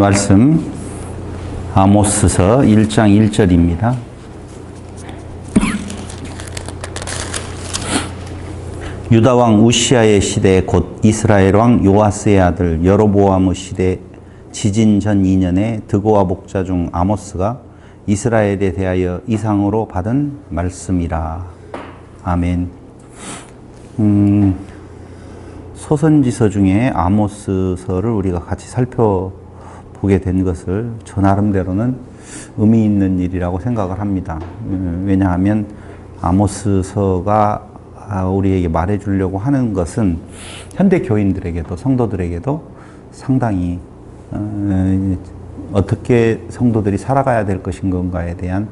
말씀 아모스서 1장 1절입니다. 유다 왕 우시아의 시대 곧 이스라엘 왕 요아스의 아들 여로보암의 시대 지진 전 2년에 드고와 목자 중 아모스가 이스라엘에 대하여 이상으로 받은 말씀이라. 아멘. 소선지서 중에 아모스서를 우리가 같이 살펴보게 된 것을 저 나름대로는 의미 있는 일이라고 생각을 합니다. 왜냐하면 아모스서가 우리에게 말해주려고 하는 것은 현대 교인들에게도 성도들에게도 상당히 어떻게 성도들이 살아가야 될 것인가에 대한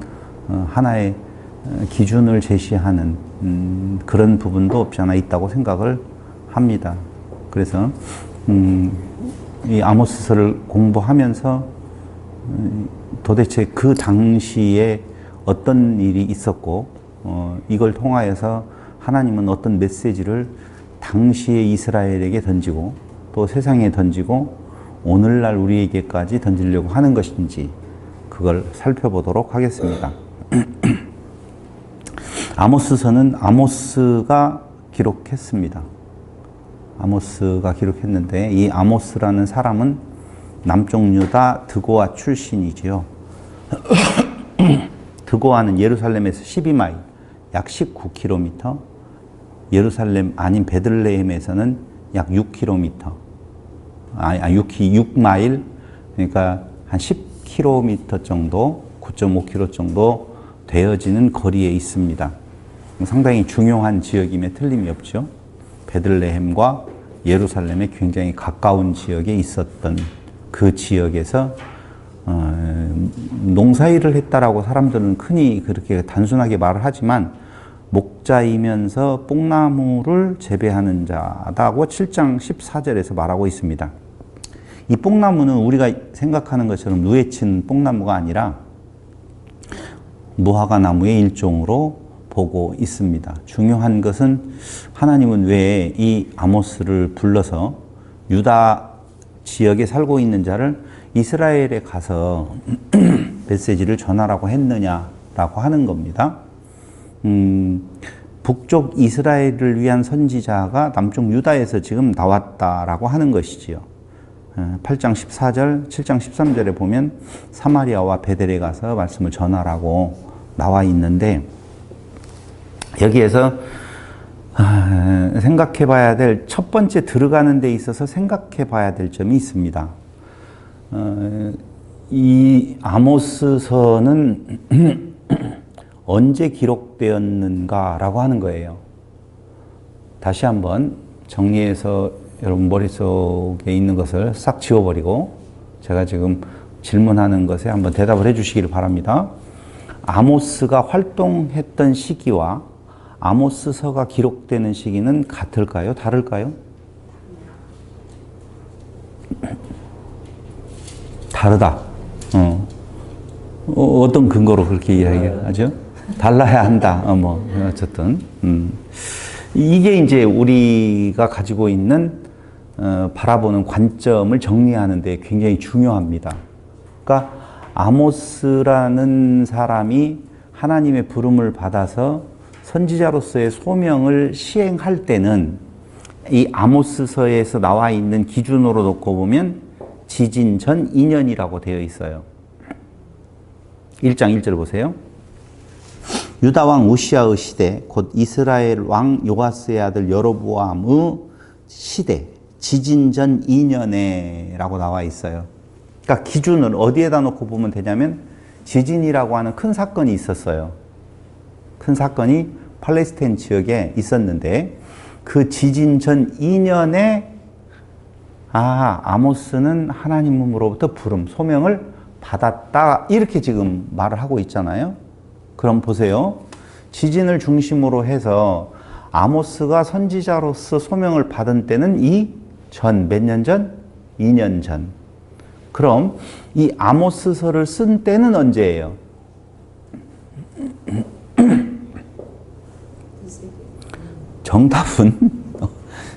하나의 기준을 제시하는 그런 부분도 없지 않아 있다고 생각을 합니다. 그래서 이 아모스서를 공부하면서 도대체 그 당시에 어떤 일이 있었고 이걸 통하여서 하나님은 어떤 메시지를 당시에 이스라엘에게 던지고 또 세상에 던지고 오늘날 우리에게까지 던지려고 하는 것인지 그걸 살펴보도록 하겠습니다. 아모스서는 아모스가 기록했습니다. 아모스가 기록했는데 이 아모스라는 사람은 남쪽 유다 드고아 출신이지요. 드고아는 예루살렘에서 12마일, 약 19km, 예루살렘 아닌 베들레헴에서는 약 6km, 6마일, 그러니까 한 10km 정도, 9.5km 정도 되어지는 거리에 있습니다. 상당히 중요한 지역임에 틀림이 없죠. 베들레헴과 예루살렘에 굉장히 가까운 지역에 있었던 그 지역에서 농사일을 했다라고 사람들은 흔히 그렇게 단순하게 말을 하지만 목자이면서 뽕나무를 재배하는 자다고 7장 14절에서 말하고 있습니다. 이 뽕나무는 우리가 생각하는 것처럼 누에 친 뽕나무가 아니라 무화과 나무의 일종으로 보고 있습니다. 중요한 것은 하나님은 왜 이 아모스를 불러서 유다 지역에 살고 있는 자를 이스라엘에 가서 메시지를 전하라고 했느냐라고 하는 겁니다. 북쪽 이스라엘을 위한 선지자가 남쪽 유다에서 지금 나왔다라고 하는 것이지요. 8장 14절, 7장 13절에 보면 사마리아와 베델에 가서 말씀을 전하라고 나와 있는데 여기에서 생각해 봐야 될 첫 번째 들어가는 데 있어서 생각해 봐야 될 점이 있습니다. 이 아모스서는 언제 기록되었는가라고 하는 거예요. 다시 한번 정리해서 여러분 머릿속에 있는 것을 싹 지워버리고 제가 지금 질문하는 것에 한번 대답을 해 주시기를 바랍니다. 아모스가 활동했던 시기와 아모스서가 기록되는 시기는 같을까요? 다를까요? 다르다. 어떤 근거로 그렇게 이야기하죠? 달라야 한다. 어쨌든. 이게 이제 우리가 가지고 있는, 바라보는 관점을 정리하는 데 굉장히 중요합니다. 그러니까, 아모스라는 사람이 하나님의 부름을 받아서 선지자로서의 소명을 시행할 때는 이 아모스서에서 나와 있는 기준으로 놓고 보면 지진 전 2년이라고 되어 있어요. 1장 1절 보세요. 유다 왕 우시아의 시대 곧 이스라엘 왕 요아스의 아들 여로보암의 시대 지진 전 2년에 라고 나와 있어요. 그러니까 기준을 어디에다 놓고 보면 되냐면 지진이라고 하는 큰 사건이 있었어요. 큰 사건이 팔레스타인 지역에 있었는데 그 지진 전 2년에 아모스는 하나님으로부터 부름, 소명을 받았다 이렇게 지금 말을 하고 있잖아요. 그럼 보세요. 지진을 중심으로 해서 아모스가 선지자로서 소명을 받은 때는 몇 년 전? 2년 전. 그럼 이 아모스서를 쓴 때는 언제예요? 정답은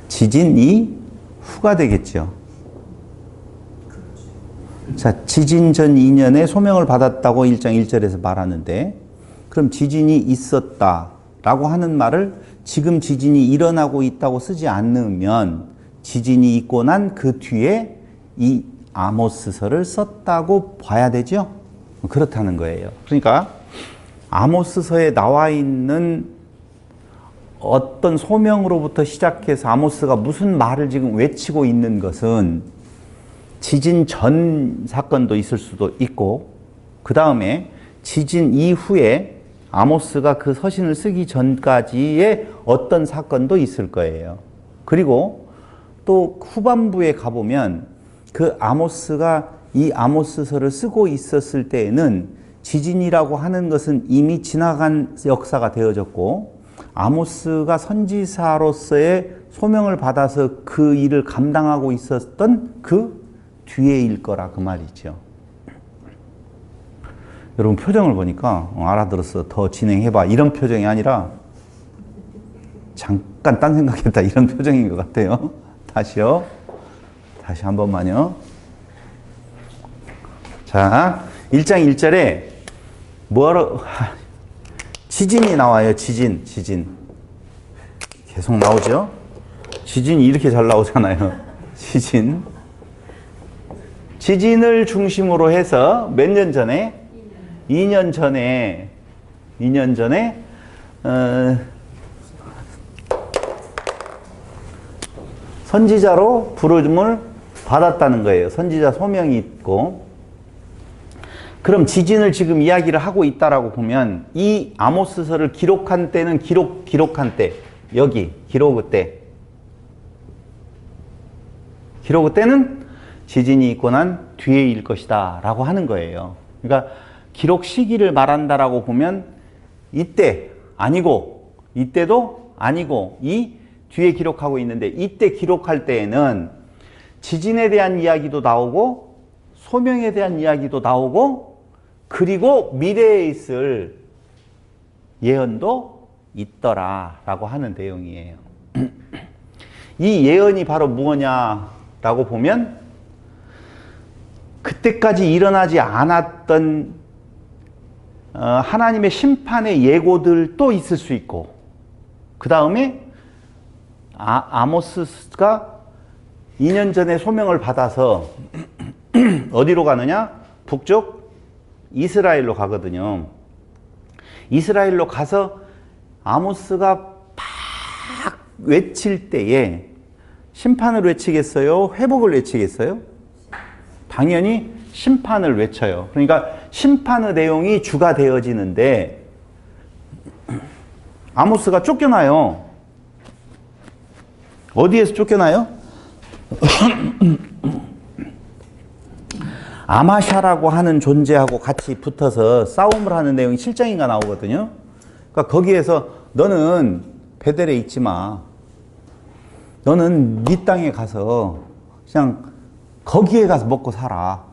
지진 이후가 되겠죠. 자, 지진 전 2년에 소명을 받았다고 1장 1절에서 말하는데, 그럼 지진이 있었다라고 하는 말을 지금 지진이 일어나고 있다고 쓰지 않으면 지진이 있고 난 그 뒤에 이 아모스서를 썼다고 봐야 되죠? 그렇다는 거예요. 그러니까 아모스서에 나와 있는 어떤 소명으로부터 시작해서 아모스가 무슨 말을 지금 외치고 있는 것은 지진 전 사건도 있을 수도 있고, 그 다음에 지진 이후에 아모스가 그 서신을 쓰기 전까지의 어떤 사건도 있을 거예요. 그리고 또 후반부에 가보면 그 아모스가 이 아모스서를 쓰고 있었을 때에는 지진이라고 하는 것은 이미 지나간 역사가 되어졌고, 아모스가 선지사로서의 소명을 받아서 그 일을 감당하고 있었던 그 뒤에일 거라 그 말이죠. 여러분 표정을 보니까 알아들었어, 더 진행해봐, 이런 표정이 아니라 잠깐 딴 생각했다, 이런 표정인 것 같아요. 다시요. 다시 한 번만요. 자, 1장 1절에 뭐하러 지진이 나와요. 지진. 계속 나오죠. 지진이 이렇게 잘 나오잖아요. 지진을 중심으로 해서 몇 년 전에? 2년 전에 선지자로 부름을 받았다는 거예요. 선지자 소명이 있고. 그럼 지진을 지금 이야기를 하고 있다라고 보면 이 아모스서를 기록한 때는 기록한 때, 여기 기록 때는 지진이 있고 난 뒤에일 것이다 라고 하는 거예요. 그러니까 기록 시기를 말한다라고 보면 이때 아니고 이때도 아니고 이 뒤에 기록하고 있는데, 이때 기록할 때에는 지진에 대한 이야기도 나오고 소명에 대한 이야기도 나오고, 그리고 미래에 있을 예언도 있더라라고 하는 내용이에요. 이 예언이 바로 무엇냐라고 보면 그때까지 일어나지 않았던 하나님의 심판의 예고들도 있을 수 있고, 그 다음에 아모스가 2년 전에 소명을 받아서 어디로 가느냐? 북쪽 이스라엘로 가거든요. 이스라엘로 가서 아모스가 막 외칠 때에 심판을 외치겠어요? 회복을 외치겠어요? 당연히 심판을 외쳐요. 그러니까 심판의 내용이 주가 되어지는데 아모스가 쫓겨나요. 어디에서 쫓겨나요? 아마샤라고 하는 존재하고 같이 붙어서 싸움을 하는 내용이 7장인가 나오거든요. 그러니까 거기에서 너는 베델에 있지 마. 너는 네 땅에 가서 그냥 거기에 가서 먹고 살아.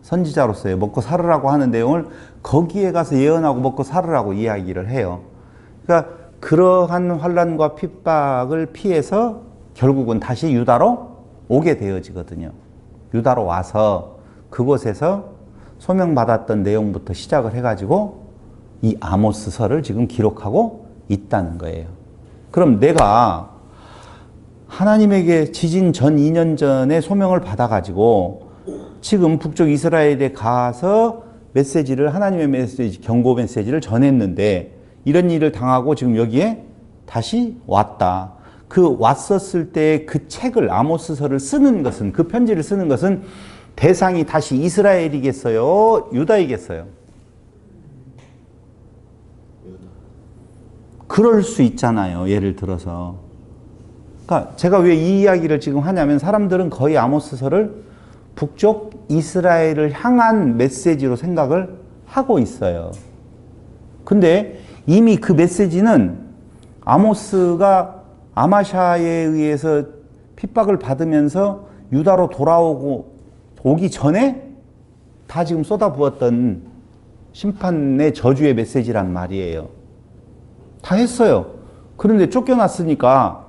선지자로서의 먹고 살으라고 하는 내용을 거기에 가서 예언하고 먹고 살으라고 이야기를 해요. 그러니까 그러한 환난과 핍박을 피해서 결국은 다시 유다로 오게 되어지거든요. 유다로 와서 그곳에서 소명받았던 내용부터 시작을 해가지고 이 아모스서를 지금 기록하고 있다는 거예요. 그럼 내가 하나님에게 지진 전 2년 전에 소명을 받아가지고 지금 북쪽 이스라엘에 가서 메시지를, 하나님의 메시지, 경고 메시지를 전했는데 이런 일을 당하고 지금 여기에 다시 왔다. 그 왔었을 때 그 책을, 아모스서를 쓰는 것은, 그 편지를 쓰는 것은 대상이 다시 이스라엘이겠어요? 유다이겠어요? 그럴 수 있잖아요. 예를 들어서. 그러니까 제가 왜 이 이야기를 지금 하냐면 사람들은 거의 아모스서를 북쪽 이스라엘을 향한 메시지로 생각을 하고 있어요. 근데 이미 그 메시지는 아모스가 아마샤에 의해서 핍박을 받으면서 유다로 오기 전에 다 지금 쏟아부었던 심판의 저주의 메시지란 말이에요. 다 했어요. 그런데 쫓겨났으니까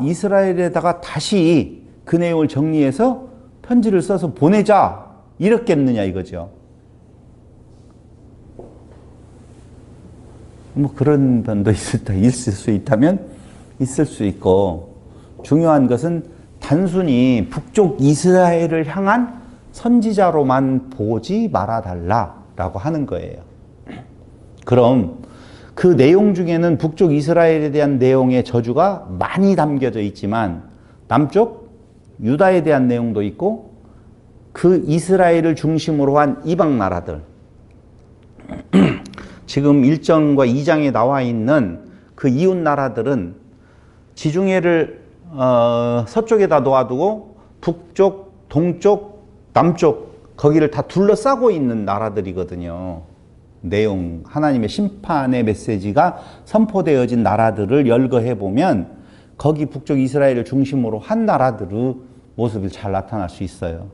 이스라엘에다가 다시 그 내용을 정리해서 편지를 써서 보내자, 이렇겠느냐 이거죠. 뭐 그런 면도 있을 수 있다면 있을 수 있고, 중요한 것은 단순히 북쪽 이스라엘을 향한 선지자로만 보지 말아달라라고 하는 거예요. 그럼 그 내용 중에는 북쪽 이스라엘에 대한 내용의 저주가 많이 담겨져 있지만 남쪽 유다에 대한 내용도 있고 그 이스라엘을 중심으로 한 이방 나라들, 지금 1장과 2장에 나와 있는 그 이웃 나라들은 지중해를 서쪽에다 놓아두고 북쪽, 동쪽, 남쪽 거기를 다 둘러싸고 있는 나라들이거든요. 내용, 하나님의 심판의 메시지가 선포되어진 나라들을 열거해 보면 거기 북쪽 이스라엘을 중심으로 한 나라들의 모습이 잘 나타날 수 있어요.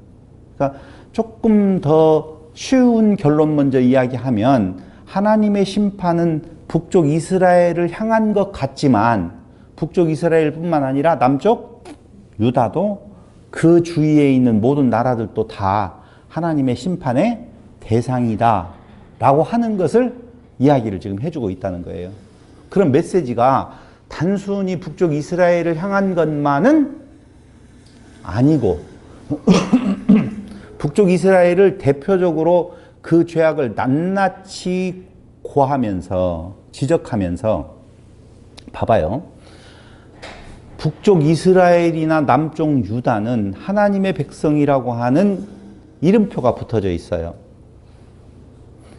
그러니까 조금 더 쉬운 결론 먼저 이야기하면 하나님의 심판은 북쪽 이스라엘을 향한 것 같지만 북쪽 이스라엘뿐만 아니라 남쪽 유다도 그 주위에 있는 모든 나라들도 다 하나님의 심판의 대상이다 라고 하는 것을 이야기를 지금 해주고 있다는 거예요. 그런 메시지가 단순히 북쪽 이스라엘을 향한 것만은 아니고 북쪽 이스라엘을 대표적으로 그 죄악을 낱낱이 고하면서 지적하면서, 봐봐요. 북쪽 이스라엘이나 남쪽 유다는 하나님의 백성이라고 하는 이름표가 붙어져 있어요.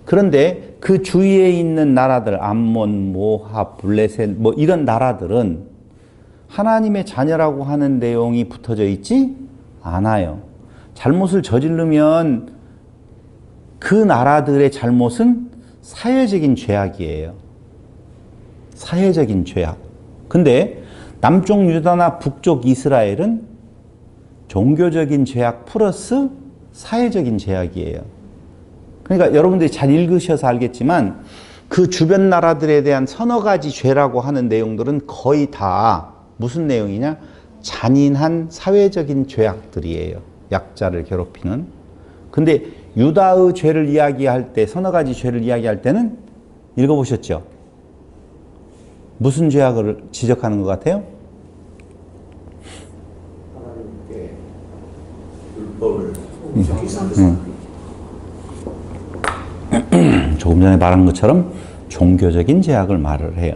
그런데 그 주위에 있는 나라들, 암몬, 모압, 블레셋 뭐 이런 나라들은 하나님의 자녀라고 하는 내용이 붙어져 있지 않아요. 잘못을 저지르면 그 나라들의 잘못은 사회적인 죄악이에요. 사회적인 죄악. 근데 남쪽 유다나 북쪽 이스라엘은 종교적인 죄악 플러스 사회적인 죄악이에요. 그러니까 여러분들이 잘 읽으셔서 알겠지만 그 주변 나라들에 대한 서너 가지 죄라고 하는 내용들은 거의 다 무슨 내용이냐? 잔인한 사회적인 죄악들이에요. 약자를 괴롭히는. 근데 유다의 죄를 이야기할 때, 서너 가지 죄를 이야기할 때는 읽어보셨죠? 무슨 죄악을 지적하는 것 같아요? 하나님께 율법을 조금 전에 말한 것처럼 종교적인 죄악을 말을 해요.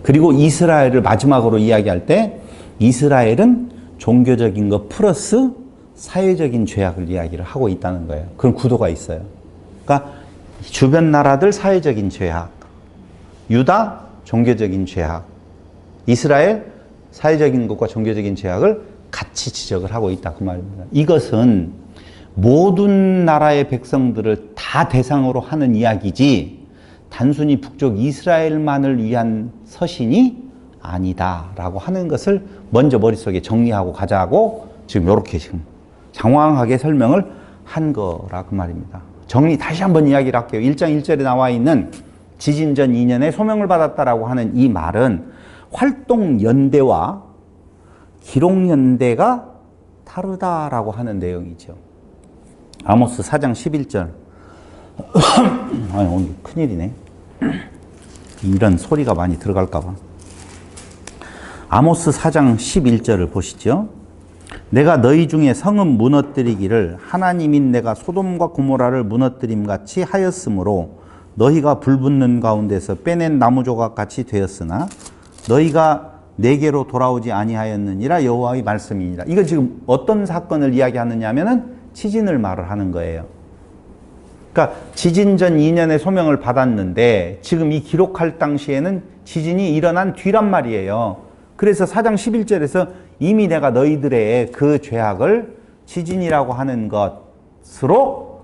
그리고 이스라엘을 마지막으로 이야기할 때 이스라엘은 종교적인 것 플러스 사회적인 죄악을 이야기를 하고 있다는 거예요. 그런 구도가 있어요. 그러니까 주변 나라들 사회적인 죄악, 유다 종교적인 죄악, 이스라엘 사회적인 것과 종교적인 죄악을 같이 지적을 하고 있다 그 말입니다. 이것은 모든 나라의 백성들을 다 대상으로 하는 이야기지 단순히 북쪽 이스라엘만을 위한 서신이 아니다라고 하는 것을 먼저 머릿속에 정리하고 가자고 지금 이렇게 지금 장황하게 설명을 한 거라 그 말입니다. 정리 다시 한번 이야기를 할게요. 1장 1절에 나와 있는 지진 전 2년에 소명을 받았다라고 하는 이 말은 활동연대와 기록연대가 다르다라고 하는 내용이죠. 아모스 4장 11절. 아니, 오늘 큰일이네. 이런 소리가 많이 들어갈까봐. 아모스 4장 11절을 보시죠. 내가 너희 중에 성읍 무너뜨리기를 하나님인 내가 소돔과 고모라를 무너뜨림같이 하였으므로 너희가 불붙는 가운데서 빼낸 나무 조각같이 되었으나 너희가 내게로 돌아오지 아니하였느니라 여호와의 말씀이니라. 이건 지금 어떤 사건을 이야기하느냐 하면은 지진을 말을 하는 거예요. 그러니까 지진 전 2년의 소명을 받았는데 지금 이 기록할 당시에는 지진이 일어난 뒤란 말이에요. 그래서 4장 11절에서 이미 내가 너희들의 그 죄악을 지진이라고 하는 것으로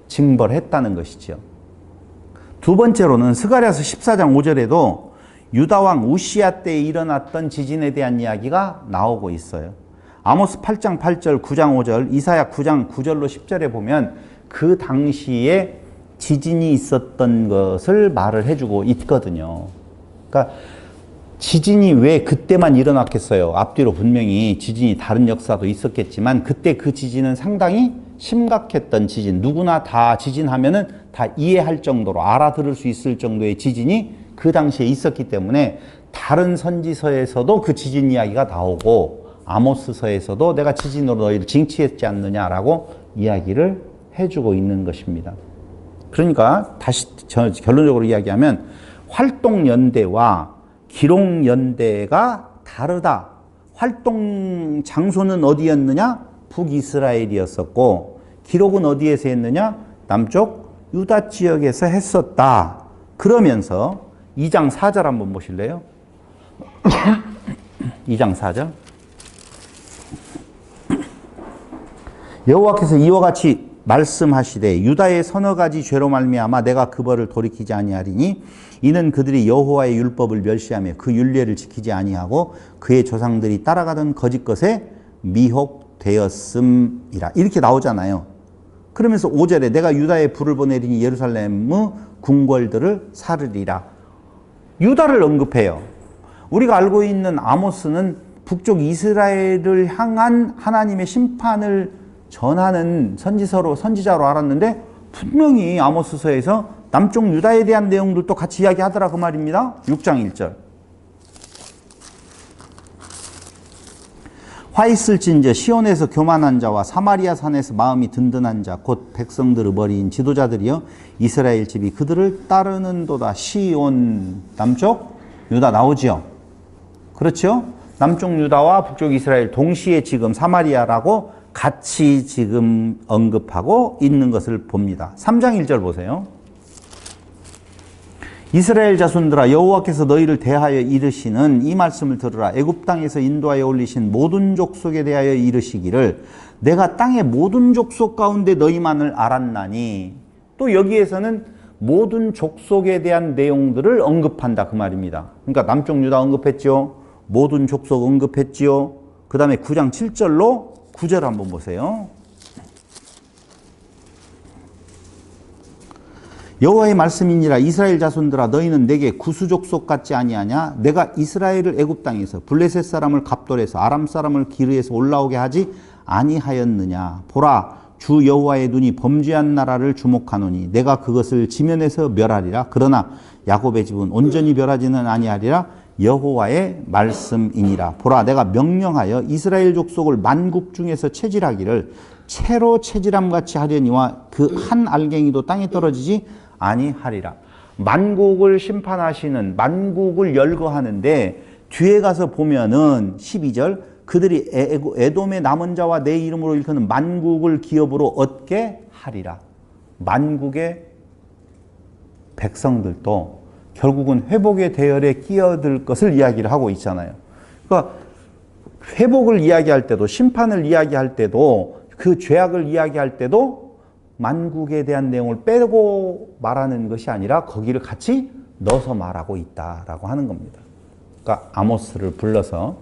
징벌했다는 것이죠. 두 번째로는 스가랴서 14장 5절에도 유다왕 우시야 때에 일어났던 지진에 대한 이야기가 나오고 있어요. 아모스 8장 8절, 9장 5절, 이사야 9장 9절로 10절에 보면 그 당시에 지진이 있었던 것을 말을 해주고 있거든요. 그러니까 지진이 왜 그때만 일어났겠어요? 앞뒤로 분명히 지진이 다른 역사도 있었겠지만 그때 그 지진은 상당히 심각했던 지진, 누구나 다 지진하면은 다 이해할 정도로 알아들을 수 있을 정도의 지진이 그 당시에 있었기 때문에 다른 선지서에서도 그 지진 이야기가 나오고 아모스서에서도 내가 지진으로 너희를 징치했지 않느냐라고 이야기를 해주고 있는 것입니다. 그러니까 다시 결론적으로 이야기하면 활동연대와 기록연대가 다르다. 활동 장소는 어디였느냐? 북이스라엘이었었고 기록은 어디에서 했느냐? 남쪽 유다 지역에서 했었다. 그러면서 2장 4절 한번 보실래요? 2장 4절. 여호와께서 이와 같이 말씀하시되 유다의 서너 가지 죄로 말미암아 내가 그 벌을 돌이키지 아니하리니 이는 그들이 여호와의 율법을 멸시하며 그 율례를 지키지 아니하고 그의 조상들이 따라가던 거짓 것에 미혹되었음이라. 이렇게 나오잖아요. 그러면서 5절에 내가 유다에 불을 보내리니 예루살렘의 궁궐들을 사르리라. 유다를 언급해요. 우리가 알고 있는 아모스는 북쪽 이스라엘을 향한 하나님의 심판을 전하는 선지자로 알았는데 분명히 아모스서에서 남쪽 유다에 대한 내용들도 같이 이야기하더라 그 말입니다. 6장 1절. 화 있을진저 시온에서 교만한 자와 사마리아 산에서 마음이 든든한 자 곧 백성들의 머리인 지도자들이여 이스라엘 집이 그들을 따르는도다. 시온 남쪽 유다 나오지요. 그렇죠? 남쪽 유다와 북쪽 이스라엘 동시에 지금 사마리아라고 같이 지금 언급하고 있는 것을 봅니다. 3장 1절 보세요. 이스라엘 자손들아 여호와께서 너희를 대하여 이르시는 이 말씀을 들으라. 애굽 땅에서 인도하여 올리신 모든 족속에 대하여 이르시기를 내가 땅의 모든 족속 가운데 너희만을 알았나니. 또 여기에서는 모든 족속에 대한 내용들을 언급한다 그 말입니다. 그러니까 남쪽 유다 언급했죠. 모든 족속 언급했지요. 그 다음에 9장 7절로 9절 한번 보세요. 여호와의 말씀이니라. 이스라엘 자손들아 너희는 내게 구수족속 같지 아니하냐? 내가 이스라엘을 애굽 땅에서 블레셋 사람을 갑돌에서 아람 사람을 기르에서 올라오게 하지 아니하였느냐? 보라 주 여호와의 눈이 범죄한 나라를 주목하노니 내가 그것을 지면에서 멸하리라. 그러나 야곱의 집은 온전히 멸하지는 아니하리라. 여호와의 말씀이니라. 보라 내가 명령하여 이스라엘 족속을 만국 중에서 체질하기를 채로 체질함같이 하려니와 그 한 알갱이도 땅에 떨어지지 아니하리라. 만국을 심판하시는 만국을 열거하는데 뒤에 가서 보면은 12절 그들이 에돔의 남은 자와 내 이름으로 일컫는 만국을 기업으로 얻게 하리라. 만국의 백성들도 결국은 회복의 대열에 끼어들 것을 이야기를 하고 있잖아요. 그러니까 회복을 이야기할 때도 심판을 이야기할 때도 그 죄악을 이야기할 때도 만국에 대한 내용을 빼고 말하는 것이 아니라 거기를 같이 넣어서 말하고 있다라고 하는 겁니다. 그러니까 아모스를 불러서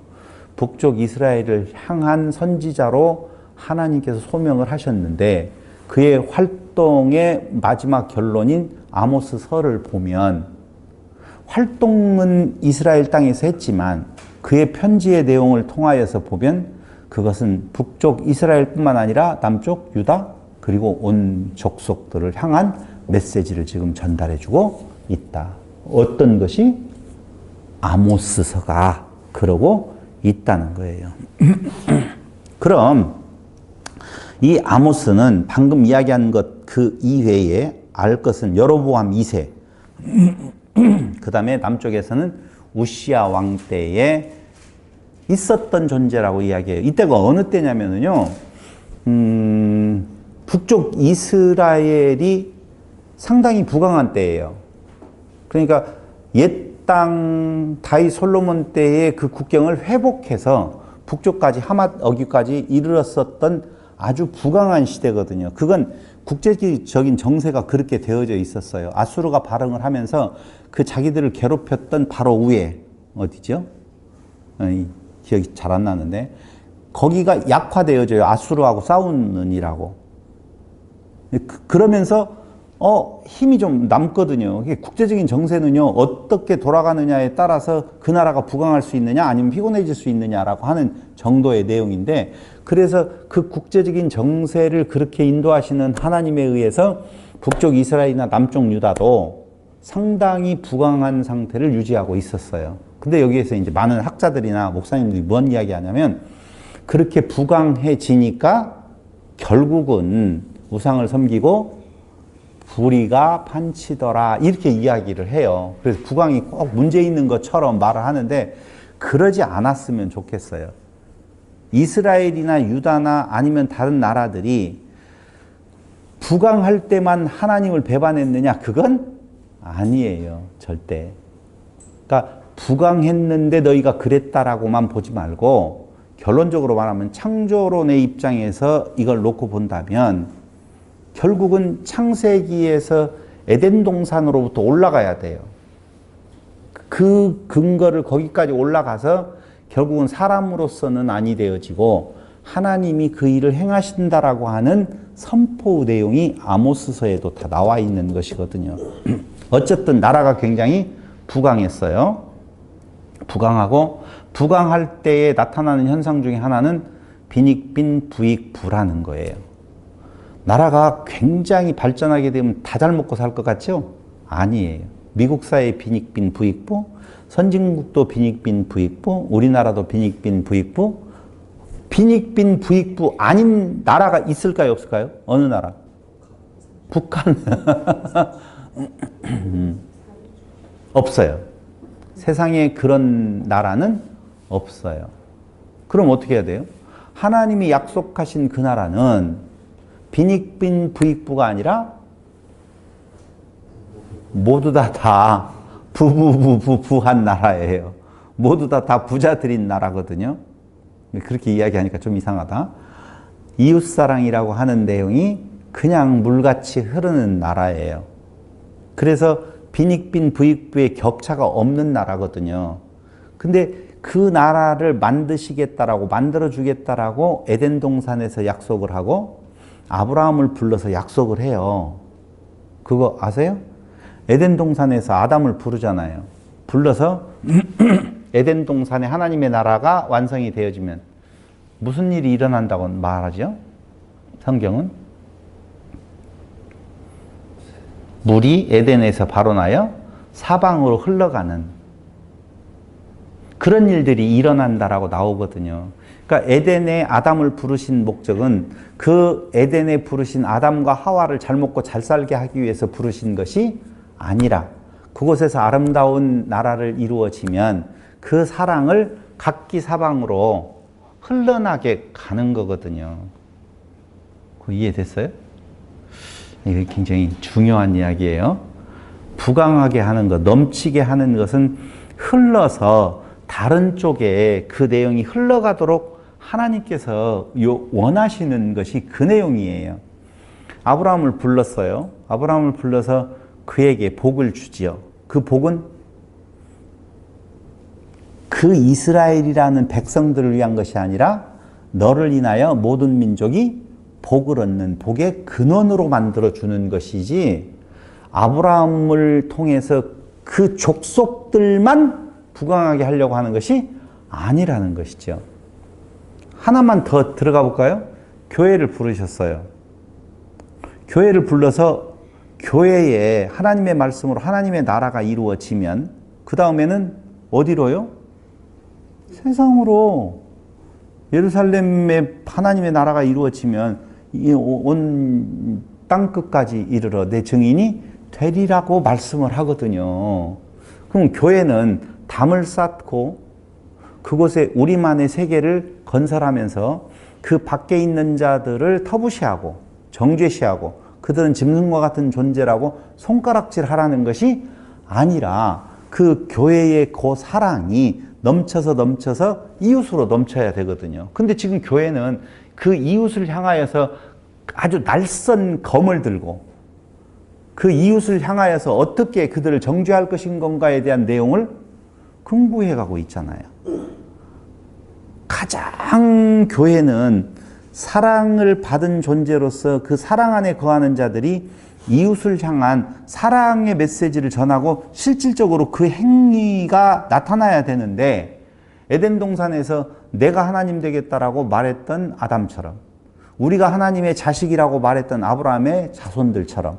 북쪽 이스라엘을 향한 선지자로 하나님께서 소명을 하셨는데 그의 활동의 마지막 결론인 아모스서를 보면 활동은 이스라엘 땅에서 했지만 그의 편지의 내용을 통하여서 보면 그것은 북쪽 이스라엘뿐만 아니라 남쪽 유다 그리고 온 족속들을 향한 메시지를 지금 전달해주고 있다. 어떤 것이? 아모스서가 그러고 있다는 거예요. 그럼 이 아모스는 방금 이야기한 것 그 이외에 알 것은 여로보암 2세 그 다음에 남쪽에서는 우시야 왕 때에 있었던 존재라고 이야기해요. 이때가 어느 때냐면요. 북쪽 이스라엘이 상당히 부강한 때예요. 그러니까 옛 땅 다윗 솔로몬 때의 그 국경을 회복해서 북쪽까지 하맛 어귀까지 이르렀었던 아주 부강한 시대거든요. 그건 국제적인 정세가 그렇게 되어져 있었어요. 아수르가 발흥을 하면서 그 자기들을 괴롭혔던 바로 위에 어디죠? 기억이 잘 안 나는데 거기가 약화되어져요. 아수르하고 싸우는이라고. 그러면서 힘이 좀 남거든요. 국제적인 정세는요, 어떻게 돌아가느냐에 따라서 그 나라가 부강할 수 있느냐, 아니면 피곤해질 수 있느냐라고 하는 정도의 내용인데, 그래서 그 국제적인 정세를 그렇게 인도하시는 하나님에 의해서 북쪽 이스라엘이나 남쪽 유다도 상당히 부강한 상태를 유지하고 있었어요. 근데 여기에서 이제 많은 학자들이나 목사님들이 뭔 이야기 하냐면, 그렇게 부강해지니까 결국은 우상을 섬기고 불의가 판치더라, 이렇게 이야기를 해요. 그래서 부강이 꼭 문제 있는 것처럼 말을 하는데, 그러지 않았으면 좋겠어요. 이스라엘이나 유다나 아니면 다른 나라들이 부강할 때만 하나님을 배반했느냐? 그건 아니에요. 절대. 그러니까 부강했는데 너희가 그랬다라고만 보지 말고, 결론적으로 말하면 창조론의 입장에서 이걸 놓고 본다면 결국은 창세기에서 에덴 동산으로부터 올라가야 돼요. 그 근거를 거기까지 올라가서 결국은 사람으로서는 아니 되어지고 하나님이 그 일을 행하신다라고 하는 선포 내용이 아모스서에도 다 나와 있는 것이거든요. 어쨌든 나라가 굉장히 부강했어요. 부강하고, 부강할 때에 나타나는 현상 중에 하나는 빈익빈 부익부라는 거예요. 나라가 굉장히 발전하게 되면 다 잘 먹고 살 것 같죠? 아니에요. 미국 사회의 빈익빈 부익부, 선진국도 빈익빈 부익부, 우리나라도 빈익빈 부익부. 빈익빈 부익부 아닌 나라가 있을까요, 없을까요? 어느 나라? 북한. 없어요. 세상에 그런 나라는 없어요. 그럼 어떻게 해야 돼요? 하나님이 약속하신 그 나라는 빈익빈 부익부가 아니라 모두 다 부부부부부한 나라예요. 모두 다 부자들인 나라거든요. 그렇게 이야기하니까 좀 이상하다. 이웃사랑이라고 하는 내용이 그냥 물같이 흐르는 나라예요. 그래서 빈익빈 부익부의 격차가 없는 나라거든요. 근데 그 나라를 만드시겠다라고, 만들어주겠다라고 에덴 동산에서 약속을 하고 아브라함을 불러서 약속을 해요. 그거 아세요? 에덴 동산에서 아담을 부르잖아요. 불러서 에덴 동산에 하나님의 나라가 완성이 되어지면 무슨 일이 일어난다고 말하죠? 성경은 물이 에덴에서 발원하여 사방으로 흘러가는 그런 일들이 일어난다라고 나오거든요. 그러니까 에덴에 아담을 부르신 목적은 그 에덴에 부르신 아담과 하와를 잘 먹고 잘 살게 하기 위해서 부르신 것이 아니라, 그곳에서 아름다운 나라를 이루어지면 그 사랑을 각기 사방으로 흘러나게 가는 거거든요. 이해됐어요? 이게 굉장히 중요한 이야기예요. 부강하게 하는 것, 넘치게 하는 것은 흘러서 다른 쪽에 그 내용이 흘러가도록 하나님께서 원하시는 것이 그 내용이에요. 아브라함을 불렀어요. 아브라함을 불러서 그에게 복을 주지요. 그 복은 그 이스라엘이라는 백성들을 위한 것이 아니라 너를 인하여 모든 민족이 복을 얻는 복의 근원으로 만들어주는 것이지, 아브라함을 통해서 그 족속들만 부강하게 하려고 하는 것이 아니라는 것이죠. 하나만 더 들어가 볼까요? 교회를 부르셨어요. 교회를 불러서 교회에 하나님의 말씀으로 하나님의 나라가 이루어지면 그 다음에는 어디로요? 세상으로. 예루살렘에 하나님의 나라가 이루어지면 온 땅끝까지 이르러 내 증인이 되리라고 말씀을 하거든요. 그럼 교회는 담을 쌓고 그곳에 우리만의 세계를 건설하면서 그 밖에 있는 자들을 터부시하고 정죄시하고 그들은 짐승과 같은 존재라고 손가락질하라는 것이 아니라, 그 교회의 그 사랑이 넘쳐서 이웃으로 넘쳐야 되거든요. 근데 지금 교회는 그 이웃을 향하여서 아주 날선 검을 들고 그 이웃을 향하여서 어떻게 그들을 정죄할 것인 건가에 대한 내용을 공부해 가고 있잖아요. 가장 교회는 사랑을 받은 존재로서 그 사랑 안에 거하는 자들이 이웃을 향한 사랑의 메시지를 전하고 실질적으로 그 행위가 나타나야 되는데, 에덴 동산에서 내가 하나님 되겠다라고 말했던 아담처럼, 우리가 하나님의 자식이라고 말했던 아브라함의 자손들처럼,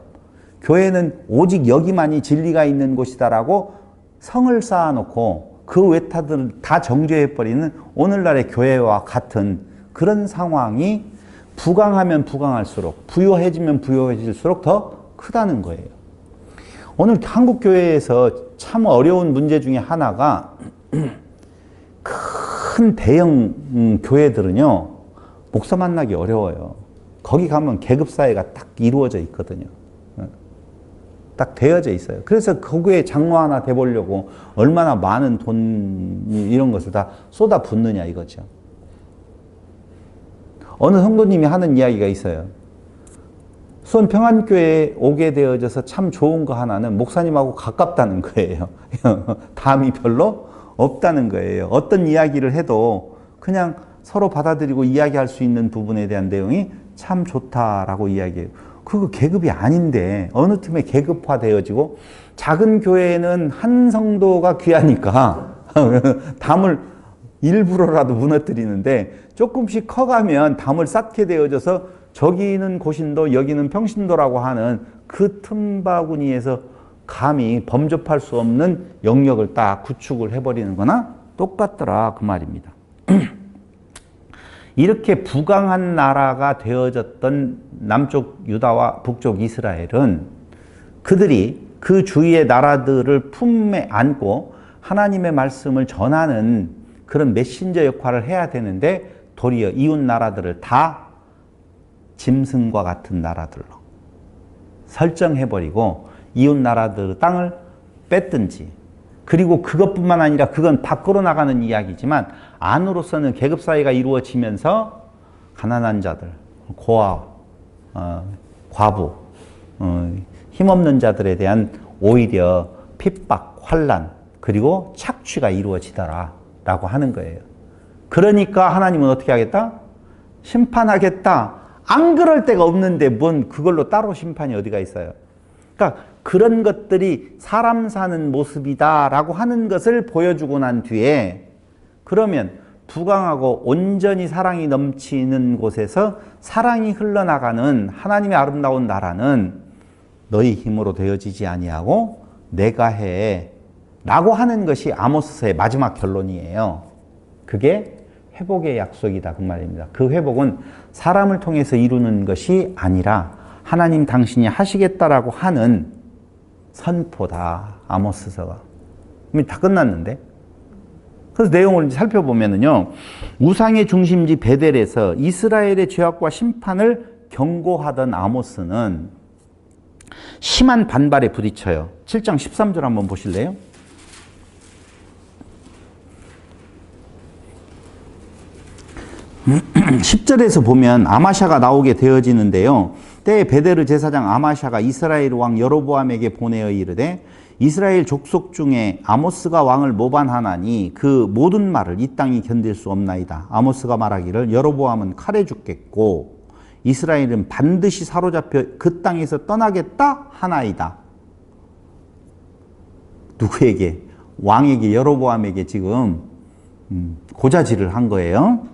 교회는 오직 여기만이 진리가 있는 곳이다라고 성을 쌓아놓고 그 외타들을 다 정죄해버리는 오늘날의 교회와 같은 그런 상황이 부강하면 부강할수록, 부요해지면 부요해질수록 더 크다는 거예요. 오늘 한국 교회에서 참 어려운 문제 중에 하나가 큰 대형 교회들은요, 목사 만나기 어려워요. 거기 가면 계급사회가 딱 이루어져 있거든요. 딱 되어져 있어요. 그래서 거기에 장로 하나 돼보려고 얼마나 많은 돈, 이런 것을 다 쏟아 붓느냐 이거죠. 어느 성도님이 하는 이야기가 있어요. 수원 평안교회에 오게 되어져서 참 좋은 거 하나는 목사님하고 가깝다는 거예요. 담이 별로 없다는 거예요. 어떤 이야기를 해도 그냥 서로 받아들이고 이야기할 수 있는 부분에 대한 내용이 참 좋다라고 이야기해요. 그거 계급이 아닌데 어느 틈에 계급화되어지고, 작은 교회는 한 성도가 귀하니까 담을 일부러라도 무너뜨리는데, 조금씩 커가면 담을 쌓게 되어져서 저기는 고신도 여기는 평신도라고 하는 그 틈바구니에서 감히 범접할 수 없는 영역을 딱 구축을 해버리는 거나 똑같더라 그 말입니다. 이렇게 부강한 나라가 되어졌던 남쪽 유다와 북쪽 이스라엘은 그들이 그 주위의 나라들을 품에 안고 하나님의 말씀을 전하는 그런 메신저 역할을 해야 되는데, 도리어 이웃 나라들을 다 짐승과 같은 나라들로 설정해버리고 이웃 나라들의 땅을 뺐든지, 그리고 그것뿐만 아니라 그건 밖으로 나가는 이야기지만 안으로서는 계급사회가 이루어지면서 가난한 자들, 고아, 과부, 힘없는 자들에 대한 오히려 핍박, 환난, 그리고 착취가 이루어지더라라고 하는 거예요. 그러니까 하나님은 어떻게 하겠다? 심판하겠다. 안 그럴 데가 없는데 뭔 그걸로 따로 심판이 어디가 있어요? 그러니까 그런 것들이 사람 사는 모습이다라고 하는 것을 보여주고 난 뒤에, 그러면 부강하고 온전히 사랑이 넘치는 곳에서 사랑이 흘러나가는 하나님의 아름다운 나라는 너희 힘으로 되어지지 아니하고 내가 해 라고 하는 것이 아모스서의 마지막 결론이에요. 그게 회복의 약속이다 그 말입니다. 그 회복은 사람을 통해서 이루는 것이 아니라 하나님 당신이 하시겠다라고 하는 선포다, 아모스서가. 다 끝났는데. 그래서 내용을 살펴보면은요, 우상의 중심지 베델에서 이스라엘의 죄악과 심판을 경고하던 아모스는 심한 반발에 부딪혀요. 7장 13절 한번 보실래요? 음, 10절에서 보면 아마샤가 나오게 되어지는데요. 때에 베데르 제사장 아마샤가 이스라엘 왕 여로보암에게 보내어 이르되, 이스라엘 족속 중에 아모스가 왕을 모반하나니 그 모든 말을 이 땅이 견딜 수 없나이다. 아모스가 말하기를 여로보암은 칼에 죽겠고 이스라엘은 반드시 사로잡혀 그 땅에서 떠나겠다 하나이다. 누구에게? 왕에게, 여로보암에게 지금 고자질을 한 거예요.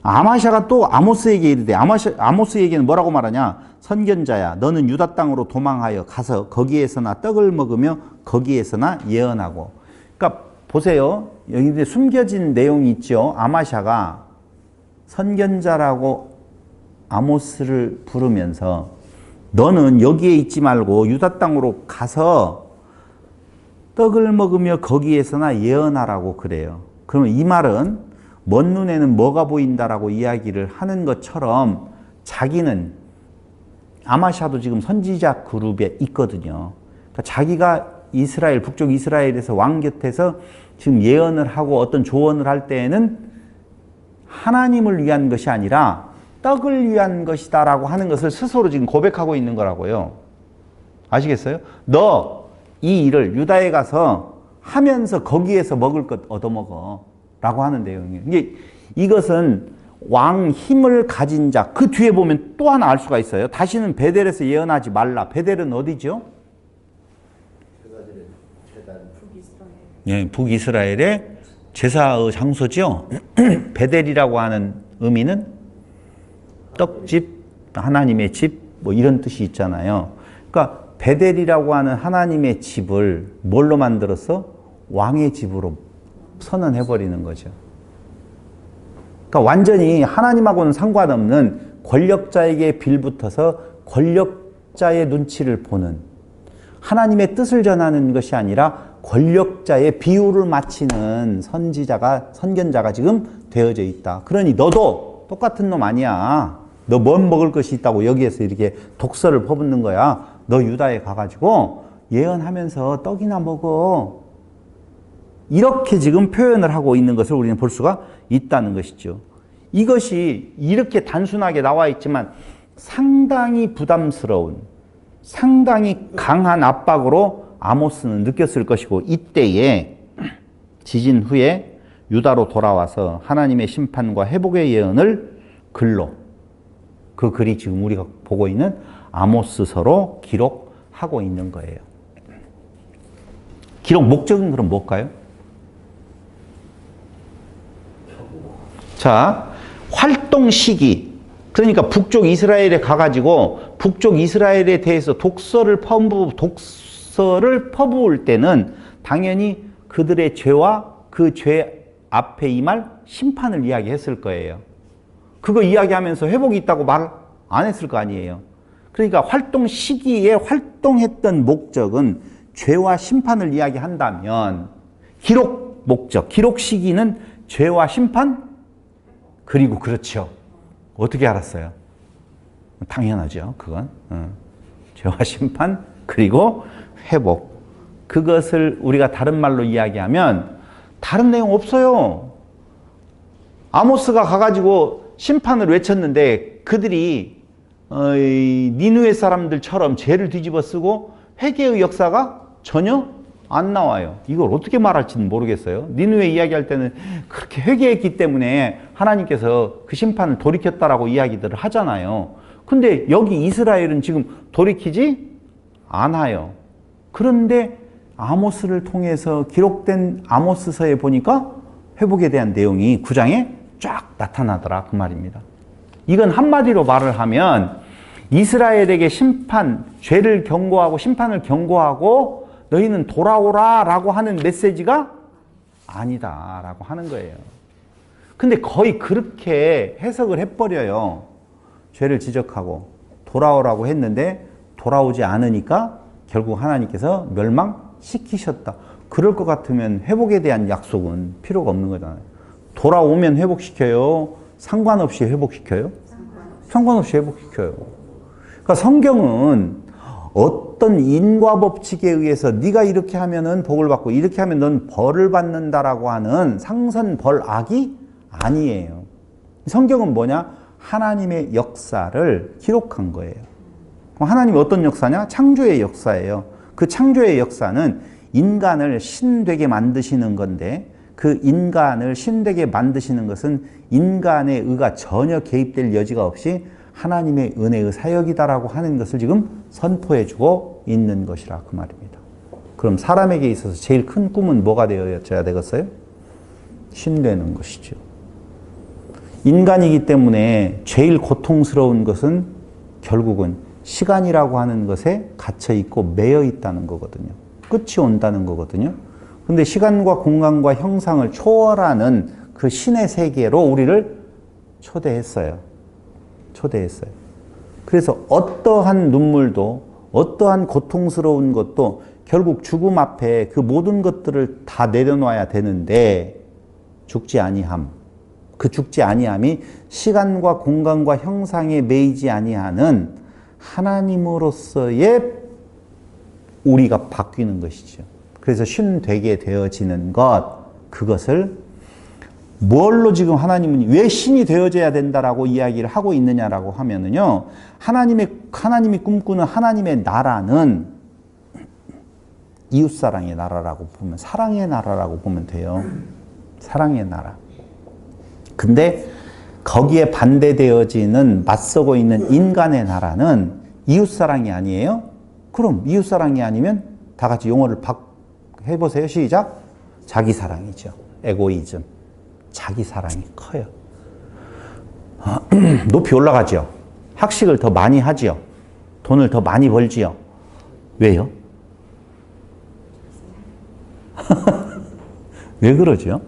아마샤가 또 아모스에게 이르되, 아모스에게는 뭐라고 말하냐? 선견자야, 너는 유다 땅으로 도망하여 가서 거기에서나 떡을 먹으며 거기에서나 예언하고. 그러니까 보세요. 여기 숨겨진 내용이 있죠. 아마샤가 선견자라고 아모스를 부르면서 너는 여기에 있지 말고 유다 땅으로 가서 떡을 먹으며 거기에서나 예언하라고 그래요. 그러면 이 말은 먼 눈에는 뭐가 보인다라고 이야기를 하는 것처럼 자기는, 아마샤도 지금 선지자 그룹에 있거든요. 그러니까 자기가 이스라엘, 북쪽 이스라엘에서 왕 곁에서 지금 예언을 하고 어떤 조언을 할 때에는 하나님을 위한 것이 아니라 떡을 위한 것이다라고 하는 것을 스스로 지금 고백하고 있는 거라고요. 아시겠어요? 너 이 일을 유다에 가서 하면서 거기에서 먹을 것 얻어먹어 라고 하는 내용이에요. 이것은 왕 힘을 가진 자. 그 뒤에 보면 또 하나 알 수가 있어요. 다시는 베델에서 예언하지 말라. 베델은 어디죠? 예, 북이스라엘의 제사의 장소죠. 베델이라고 하는 의미는 떡집, 하나님의 집, 뭐 이런 뜻이 있잖아요. 그러니까 베델이라고 하는 하나님의 집을 뭘로 만들어서 왕의 집으로 선언해버리는 거죠. 그러니까 완전히 하나님하고는 상관없는 권력자에게 빌붙어서 권력자의 눈치를 보는, 하나님의 뜻을 전하는 것이 아니라 권력자의 비유를 마치는 선견자가 지금 되어져 있다. 그러니 너도 똑같은 놈 아니야. 너 뭔 먹을 것이 있다고 여기에서 이렇게 독서를 퍼붓는 거야. 너 유다에 가가지고 예언하면서 떡이나 먹어. 이렇게 지금 표현을 하고 있는 것을 우리는 볼 수가 있다는 것이죠. 이것이 이렇게 단순하게 나와 있지만 상당히 부담스러운, 상당히 강한 압박으로 아모스는 느꼈을 것이고, 이때에 지진 후에 유다로 돌아와서 하나님의 심판과 회복의 예언을 글로, 그 글이 지금 우리가 보고 있는 아모스서로 기록하고 있는 거예요. 기록 목적은 그럼 뭘까요? 자, 활동 시기. 그러니까 북쪽 이스라엘에 가가지고 북쪽 이스라엘에 대해서 독서를 퍼부을 때는 당연히 그들의 죄와 그 죄 앞에 임할 심판을 이야기했을 거예요. 그거 이야기하면서 회복이 있다고 말 안 했을 거 아니에요. 그러니까 활동 시기에 활동했던 목적은 죄와 심판을 이야기한다면, 기록 목적, 기록 시기는 죄와 심판, 그리고 그렇죠. 어떻게 알았어요? 당연하죠. 그건. 죄와 심판, 그리고 회복. 그것을 우리가 다른 말로 이야기하면 다른 내용 없어요. 아모스가 가가지고 심판을 외쳤는데 그들이 니느웨 사람들처럼 죄를 뒤집어 쓰고 회개의 역사가 전혀 안 나와요. 이걸 어떻게 말할지는 모르겠어요. 니느웨 이야기할 때는 그렇게 회개했기 때문에 하나님께서 그 심판을 돌이켰다라고 이야기들을 하잖아요. 근데 여기 이스라엘은 지금 돌이키지 않아요. 그런데 아모스를 통해서 기록된 아모스서에 보니까 회복에 대한 내용이 9장에 쫙 나타나더라, 그 말입니다. 이건 한마디로 말을 하면 이스라엘에게 심판, 죄를 경고하고 심판을 경고하고 너희는 돌아오라 라고 하는 메시지가 아니다 라고 하는 거예요. 근데 거의 그렇게 해석을 해버려요. 죄를 지적하고 돌아오라고 했는데 돌아오지 않으니까 결국 하나님께서 멸망시키셨다. 그럴 것 같으면 회복에 대한 약속은 필요가 없는 거잖아요. 돌아오면 회복시켜요? 상관없이 회복시켜요? 상관없이 회복시켜요. 그러니까 성경은 어떤 인과 법칙에 의해서 네가 이렇게 하면은 복을 받고 이렇게 하면 넌 벌을 받는다라고 하는 상선벌악이 아니에요. 성경은 뭐냐? 하나님의 역사를 기록한 거예요. 그럼 하나님이 어떤 역사냐? 창조의 역사예요. 그 창조의 역사는 인간을 신되게 만드시는 건데, 그 인간을 신되게 만드시는 것은 인간의 의가 전혀 개입될 여지가 없이 하나님의 은혜의 사역이다라고 하는 것을 지금 선포해주고 있는 것이라 그 말입니다. 그럼 사람에게 있어서 제일 큰 꿈은 뭐가 되어야 되겠어요? 신되는 것이죠. 인간이기 때문에 제일 고통스러운 것은 결국은 시간이라고 하는 것에 갇혀있고 매여 있다는 거거든요. 끝이 온다는 거거든요. 근데 시간과 공간과 형상을 초월하는 그 신의 세계로 우리를 초대했어요. 그래서 어떠한 눈물도, 어떠한 고통스러운 것도 결국 죽음 앞에 그 모든 것들을 다 내려놔야 되는데 죽지 아니함. 그 죽지 아니함이 시간과 공간과 형상에 매이지 아니하는 하나님으로서의 우리가 바뀌는 것이죠. 그래서 신되게 되어지는 것, 그것을 뭘로 지금 하나님은 왜 신이 되어져야 된다라고 이야기를 하고 있느냐라고 하면은요, 하나님이 꿈꾸는 하나님의 나라는 이웃사랑의 나라라고 보면, 사랑의 나라라고 보면 돼요. 사랑의 나라. 근데 거기에 반대되어지는 맞서고 있는 인간의 나라는 이웃사랑이 아니에요? 그럼 이웃사랑이 아니면 다 같이 용어를 해보세요. 시작. 자기사랑이죠. 에고이즘. 자기사랑이 커요. 높이 올라가죠. 학식을 더 많이 하지요. 돈을 더 많이 벌지요. 왜요? 왜 그러죠?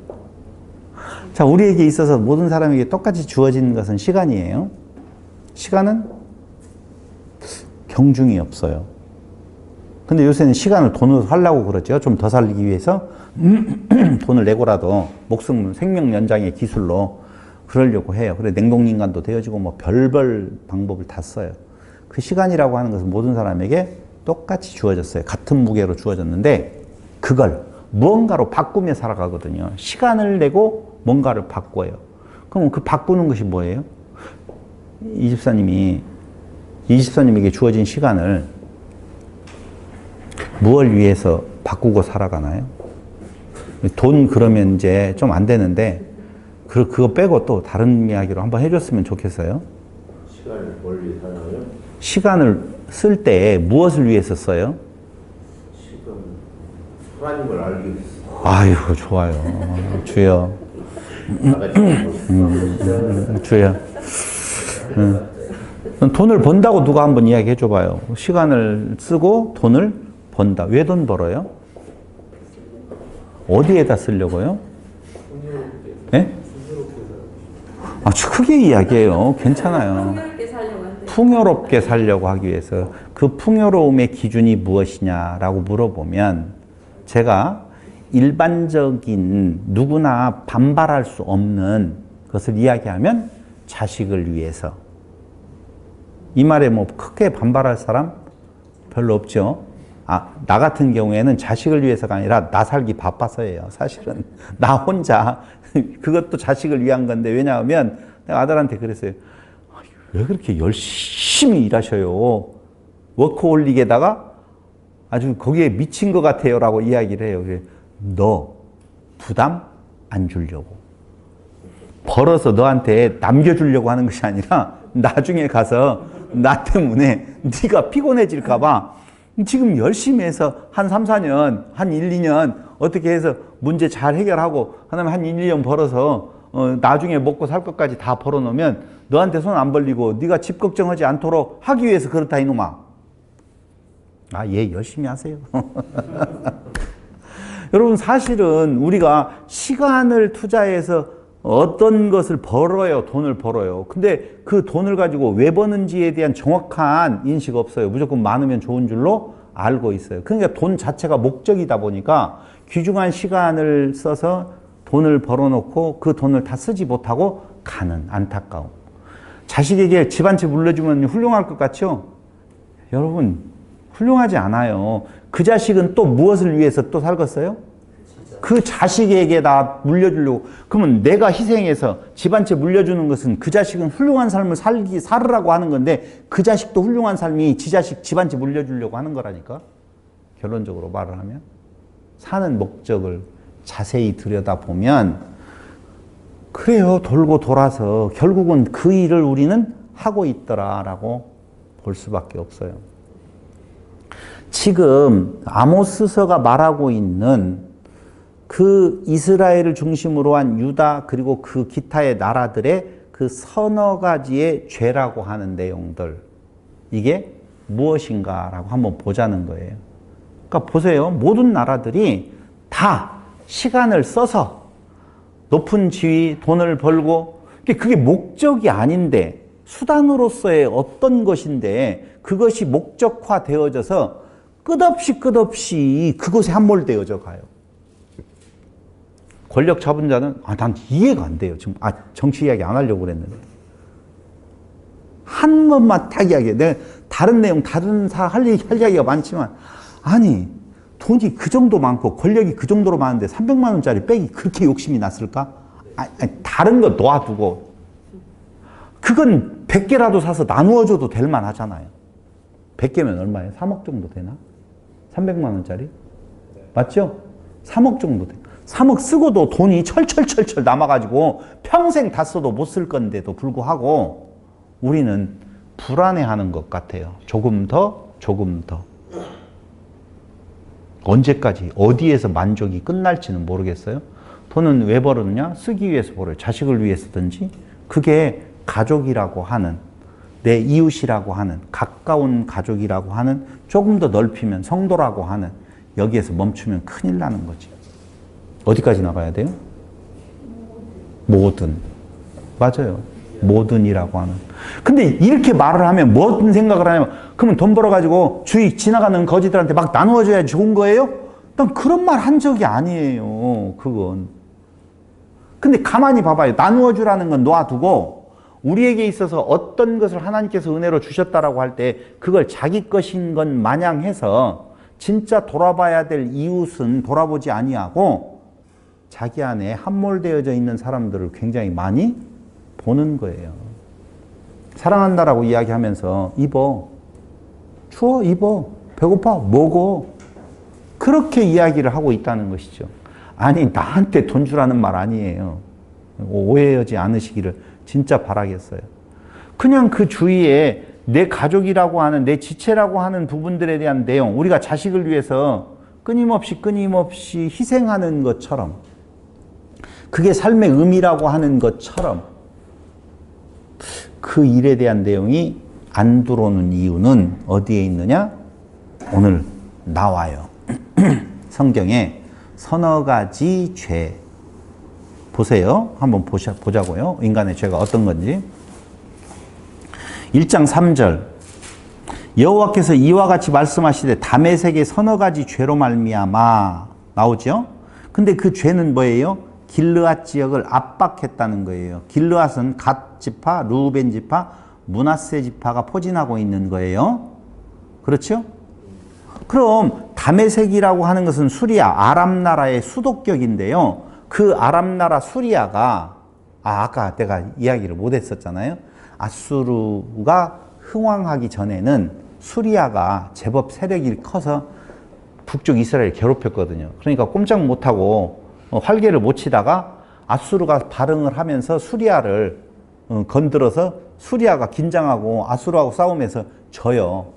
자, 우리에게 있어서 모든 사람에게 똑같이 주어지는 것은 시간이에요. 시간은 경중이 없어요. 근데 요새는 시간을 돈으로 하려고 그러죠. 좀 더 살기 위해서 돈을 내고라도 목숨 생명 연장의 기술로 그러려고 해요. 그래 냉동인간도 되어지고 뭐 별별 방법을 다 써요. 그 시간이라고 하는 것은 모든 사람에게 똑같이 주어졌어요. 같은 무게로 주어졌는데 그걸 무언가로 바꾸며 살아가거든요. 시간을 내고 뭔가를 바꿔요. 그럼 그 바꾸는 것이 뭐예요? 이 집사님에게 주어진 시간을 무엇을 위해서 바꾸고 살아가나요? 돈 그러면 이제 좀 안 되는데 그거 빼고 또 다른 이야기로 한번 해줬으면 좋겠어요. 시간을 뭘 위해 사나요? 시간을 쓸 때 무엇을 위해서 써요? 지금 하나님을 알기 위해서. 아이고 좋아요. 주여. 주여. 돈을 번다고 누가 한번 이야기해 줘봐요. 시간을 쓰고 돈을 번다. 왜 돈 벌어요? 어디에다 쓰려고요? 예? 아주 크게 이야기해요. 괜찮아요. 풍요롭게 살려고 하기 위해서. 그 풍요로움의 기준이 무엇이냐라고 물어보면 제가 일반적인 누구나 반발할 수 없는 것을 이야기하면 자식을 위해서. 이 말에 뭐 크게 반발할 사람 별로 없죠. 나 같은 경우에는 자식을 위해서가 아니라 나 살기 바빠서예요. 사실은 나 혼자 그것도 자식을 위한 건데 왜냐하면 내가 아들한테 그랬어요. 왜 그렇게 열심히 일하셔요? 워커홀릭에다가 아주 거기에 미친 것 같아요 라고 이야기를 해요. 그래, 너 부담 안 주려고. 벌어서 너한테 남겨주려고 하는 것이 아니라 나중에 가서 나 때문에 네가 피곤해질까 봐 지금 열심히 해서 한 3, 4년, 한 1, 2년 어떻게 해서 문제 잘 해결하고 그다음에 한 1, 2년 벌어서 나중에 먹고 살 것까지 다 벌어놓으면 너한테 손 안 벌리고 네가 집 걱정하지 않도록 하기 위해서 그렇다 이놈아. 예, 열심히 하세요. 여러분 사실은 우리가 시간을 투자해서 어떤 것을 벌어요. 돈을 벌어요. 근데 그 돈을 가지고 왜 버는지에 대한 정확한 인식 없어요. 무조건 많으면 좋은 줄로 알고 있어요. 그러니까 돈 자체가 목적이다 보니까 귀중한 시간을 써서 돈을 벌어놓고 그 돈을 다 쓰지 못하고 가는 안타까움. 자식에게 집 한 채 물려주면 훌륭할 것 같죠? 여러분 훌륭하지 않아요. 그 자식은 또 무엇을 위해서 또 살겠어요? 그 자식에게 다 물려주려고. 그러면 내가 희생해서 집 한 채 물려주는 것은 그 자식은 훌륭한 삶을 살으라고 하는 건데 그 자식도 훌륭한 삶이 지 자식 집 한 채 물려주려고 하는 거라니까. 결론적으로 말을 하면 사는 목적을 자세히 들여다보면 그래요. 돌고 돌아서 결국은 그 일을 우리는 하고 있더라라고 볼 수밖에 없어요. 지금 아모스서가 말하고 있는 그 이스라엘을 중심으로 한 유다 그리고 그 기타의 나라들의 그 서너 가지의 죄라고 하는 내용들 이게 무엇인가라고 한번 보자는 거예요. 그러니까 보세요. 모든 나라들이 다 시간을 써서 높은 지위, 돈을 벌고 그게 목적이 아닌데 수단으로서의 어떤 것인데 그것이 목적화되어져서 끝없이 그것에 함몰되어져 가요. 권력 잡은 자는 난 이해가 안 돼요. 지금 정치 이야기 안 하려고 그랬는데 한 번만 딱 이야기해. 내가 다른 내용 다른 할 이야기가 많지만 아니 돈이 그 정도 많고 권력이 그 정도로 많은데 300만 원짜리 백이 그렇게 욕심이 났을까? 다른 거 놓아두고 그건 100개라도 사서 나누어줘도 될 만하잖아요. 100개면 얼마예요? 3억 정도 되나? 300만 원짜리? 맞죠? 3억 정도 돼. 3억 쓰고도 돈이 철철철철 남아가지고 평생 다 써도 못 쓸 건데도 불구하고 우리는 불안해하는 것 같아요. 조금 더, 조금 더. 언제까지, 어디에서 만족이 끝날지는 모르겠어요. 돈은 왜 벌었느냐? 쓰기 위해서 벌어요. 자식을 위해서든지. 그게 가족이라고 하는, 내 이웃이라고 하는, 가까운 가족이라고 하는, 조금 더 넓히면 성도라고 하는, 여기에서 멈추면 큰일 나는 거지. 어디까지 나가야 돼요? 모든. 맞아요. 모든이라고 하는. 근데 이렇게 말을 하면 무슨 생각을 하냐면, 그러면 돈 벌어가지고 주위 지나가는 거지들한테 막 나누어줘야 좋은 거예요? 난 그런 말 한 적이 아니에요. 그건. 근데 가만히 봐봐요. 나누어주라는 건 놔두고 우리에게 있어서 어떤 것을 하나님께서 은혜로 주셨다라고 할 때 그걸 자기 것인 것 마냥 해서 진짜 돌아봐야 될 이웃은 돌아보지 아니하고 자기 안에 함몰되어져 있는 사람들을 굉장히 많이 보는 거예요. 사랑한다라고 이야기하면서 입어, 추워, 입어, 배고파, 먹어. 그렇게 이야기를 하고 있다는 것이죠. 아니, 나한테 돈 주라는 말 아니에요. 오해하지 않으시기를 진짜 바라겠어요. 그냥 그 주위에 내 가족이라고 하는, 내 지체라고 하는 부분들에 대한 내용, 우리가 자식을 위해서 끊임없이 희생하는 것처럼, 그게 삶의 의미라고 하는 것처럼 그 일에 대한 내용이 안 들어오는 이유는 어디에 있느냐? 오늘 나와요. 성경에 서너 가지 죄. 보세요. 한번 보자고요. 인간의 죄가 어떤 건지. 1장 3절. 여호와께서 이와 같이 말씀하시되 다메섹의 서너 가지 죄로 말미암아. 나오죠? 근데 그 죄는 뭐예요? 길르앗 지역을 압박했다는 거예요. 길르앗은 갓 지파, 루벤 지파, 므낫세 지파가 포진하고 있는 거예요. 그렇죠? 그럼 다메섹이라고 하는 것은 수리아, 아람 나라의 수도격인데요. 그 아람 나라 수리아가 아까 내가 이야기를 못 했었잖아요. 아수르가 흥왕하기 전에는 수리아가 제법 세력이 커서 북쪽 이스라엘을 괴롭혔거든요. 그러니까 꼼짝 못하고 활개를 못 치다가 아수르가 발흥을 하면서 수리아를 건드려서 수리아가 긴장하고 아수르하고 싸우면서 져요.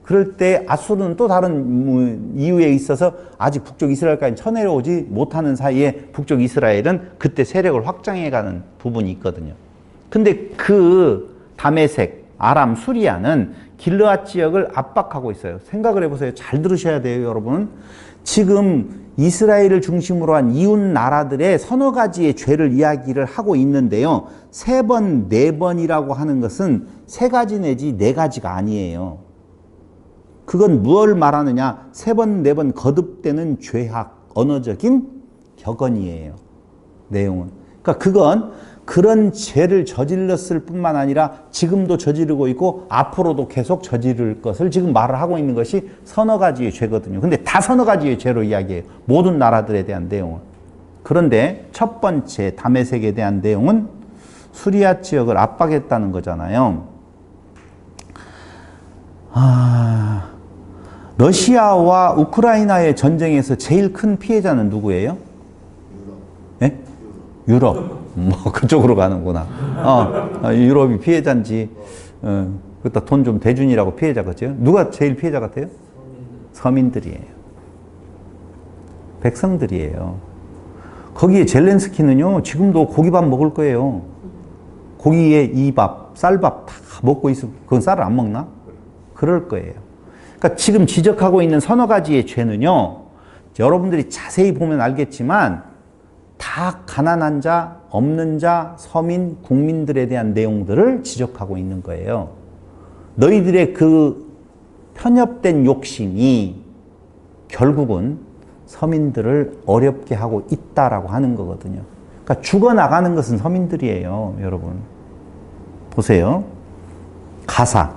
그럴 때 아수르는 또 다른 이유에 있어서 아직 북쪽 이스라엘까지 쳐내려오지 못하는 사이에 북쪽 이스라엘은 그때 세력을 확장해가는 부분이 있거든요. 근데 그 다메섹, 아람, 수리아는 길르앗 지역을 압박하고 있어요. 생각을 해보세요. 잘 들으셔야 돼요, 여러분. 지금 이스라엘을 중심으로 한 이웃 나라들의 서너 가지의 죄를 이야기를 하고 있는데요. 3번, 4번이라고 하는 것은 3가지 내지 4가지가 아니에요. 그건 무엇을 말하느냐? 3번, 4번 거듭되는 죄악, 언어적인 격언이에요. 내용은. 그러니까 그건 그런 죄를 저질렀을 뿐만 아니라 지금도 저지르고 있고 앞으로도 계속 저지를 것을 지금 말을 하고 있는 것이 서너 가지의 죄거든요. 근데 다 서너 가지의 죄로 이야기해요. 모든 나라들에 대한 내용은. 그런데 첫 번째 다메섹에 대한 내용은 수리아 지역을 압박했다는 거잖아요. 러시아와 우크라이나의 전쟁에서 제일 큰 피해자는 누구예요? 예? 유럽. 뭐 그쪽으로 가는구나. 유럽이 피해자인지. 그렇다 돈 좀 대준이라고 피해자 같죠? 누가 제일 피해자 같아요? 서민들이에요. 백성들이에요. 거기에 젤렌스키는요, 지금도 고기밥 먹을 거예요. 고기에 이밥, 쌀밥 다 먹고 있으면 그건 쌀을 안 먹나? 그럴 거예요. 그러니까 지금 지적하고 있는 서너 가지의 죄는요, 여러분들이 자세히 보면 알겠지만 다 가난한 자, 없는 자, 서민, 국민들에 대한 내용들을 지적하고 있는 거예요. 너희들의 그 편협된 욕심이 결국은 서민들을 어렵게 하고 있다라고 하는 거거든요. 그러니까 죽어나가는 것은 서민들이에요, 여러분. 보세요. 가사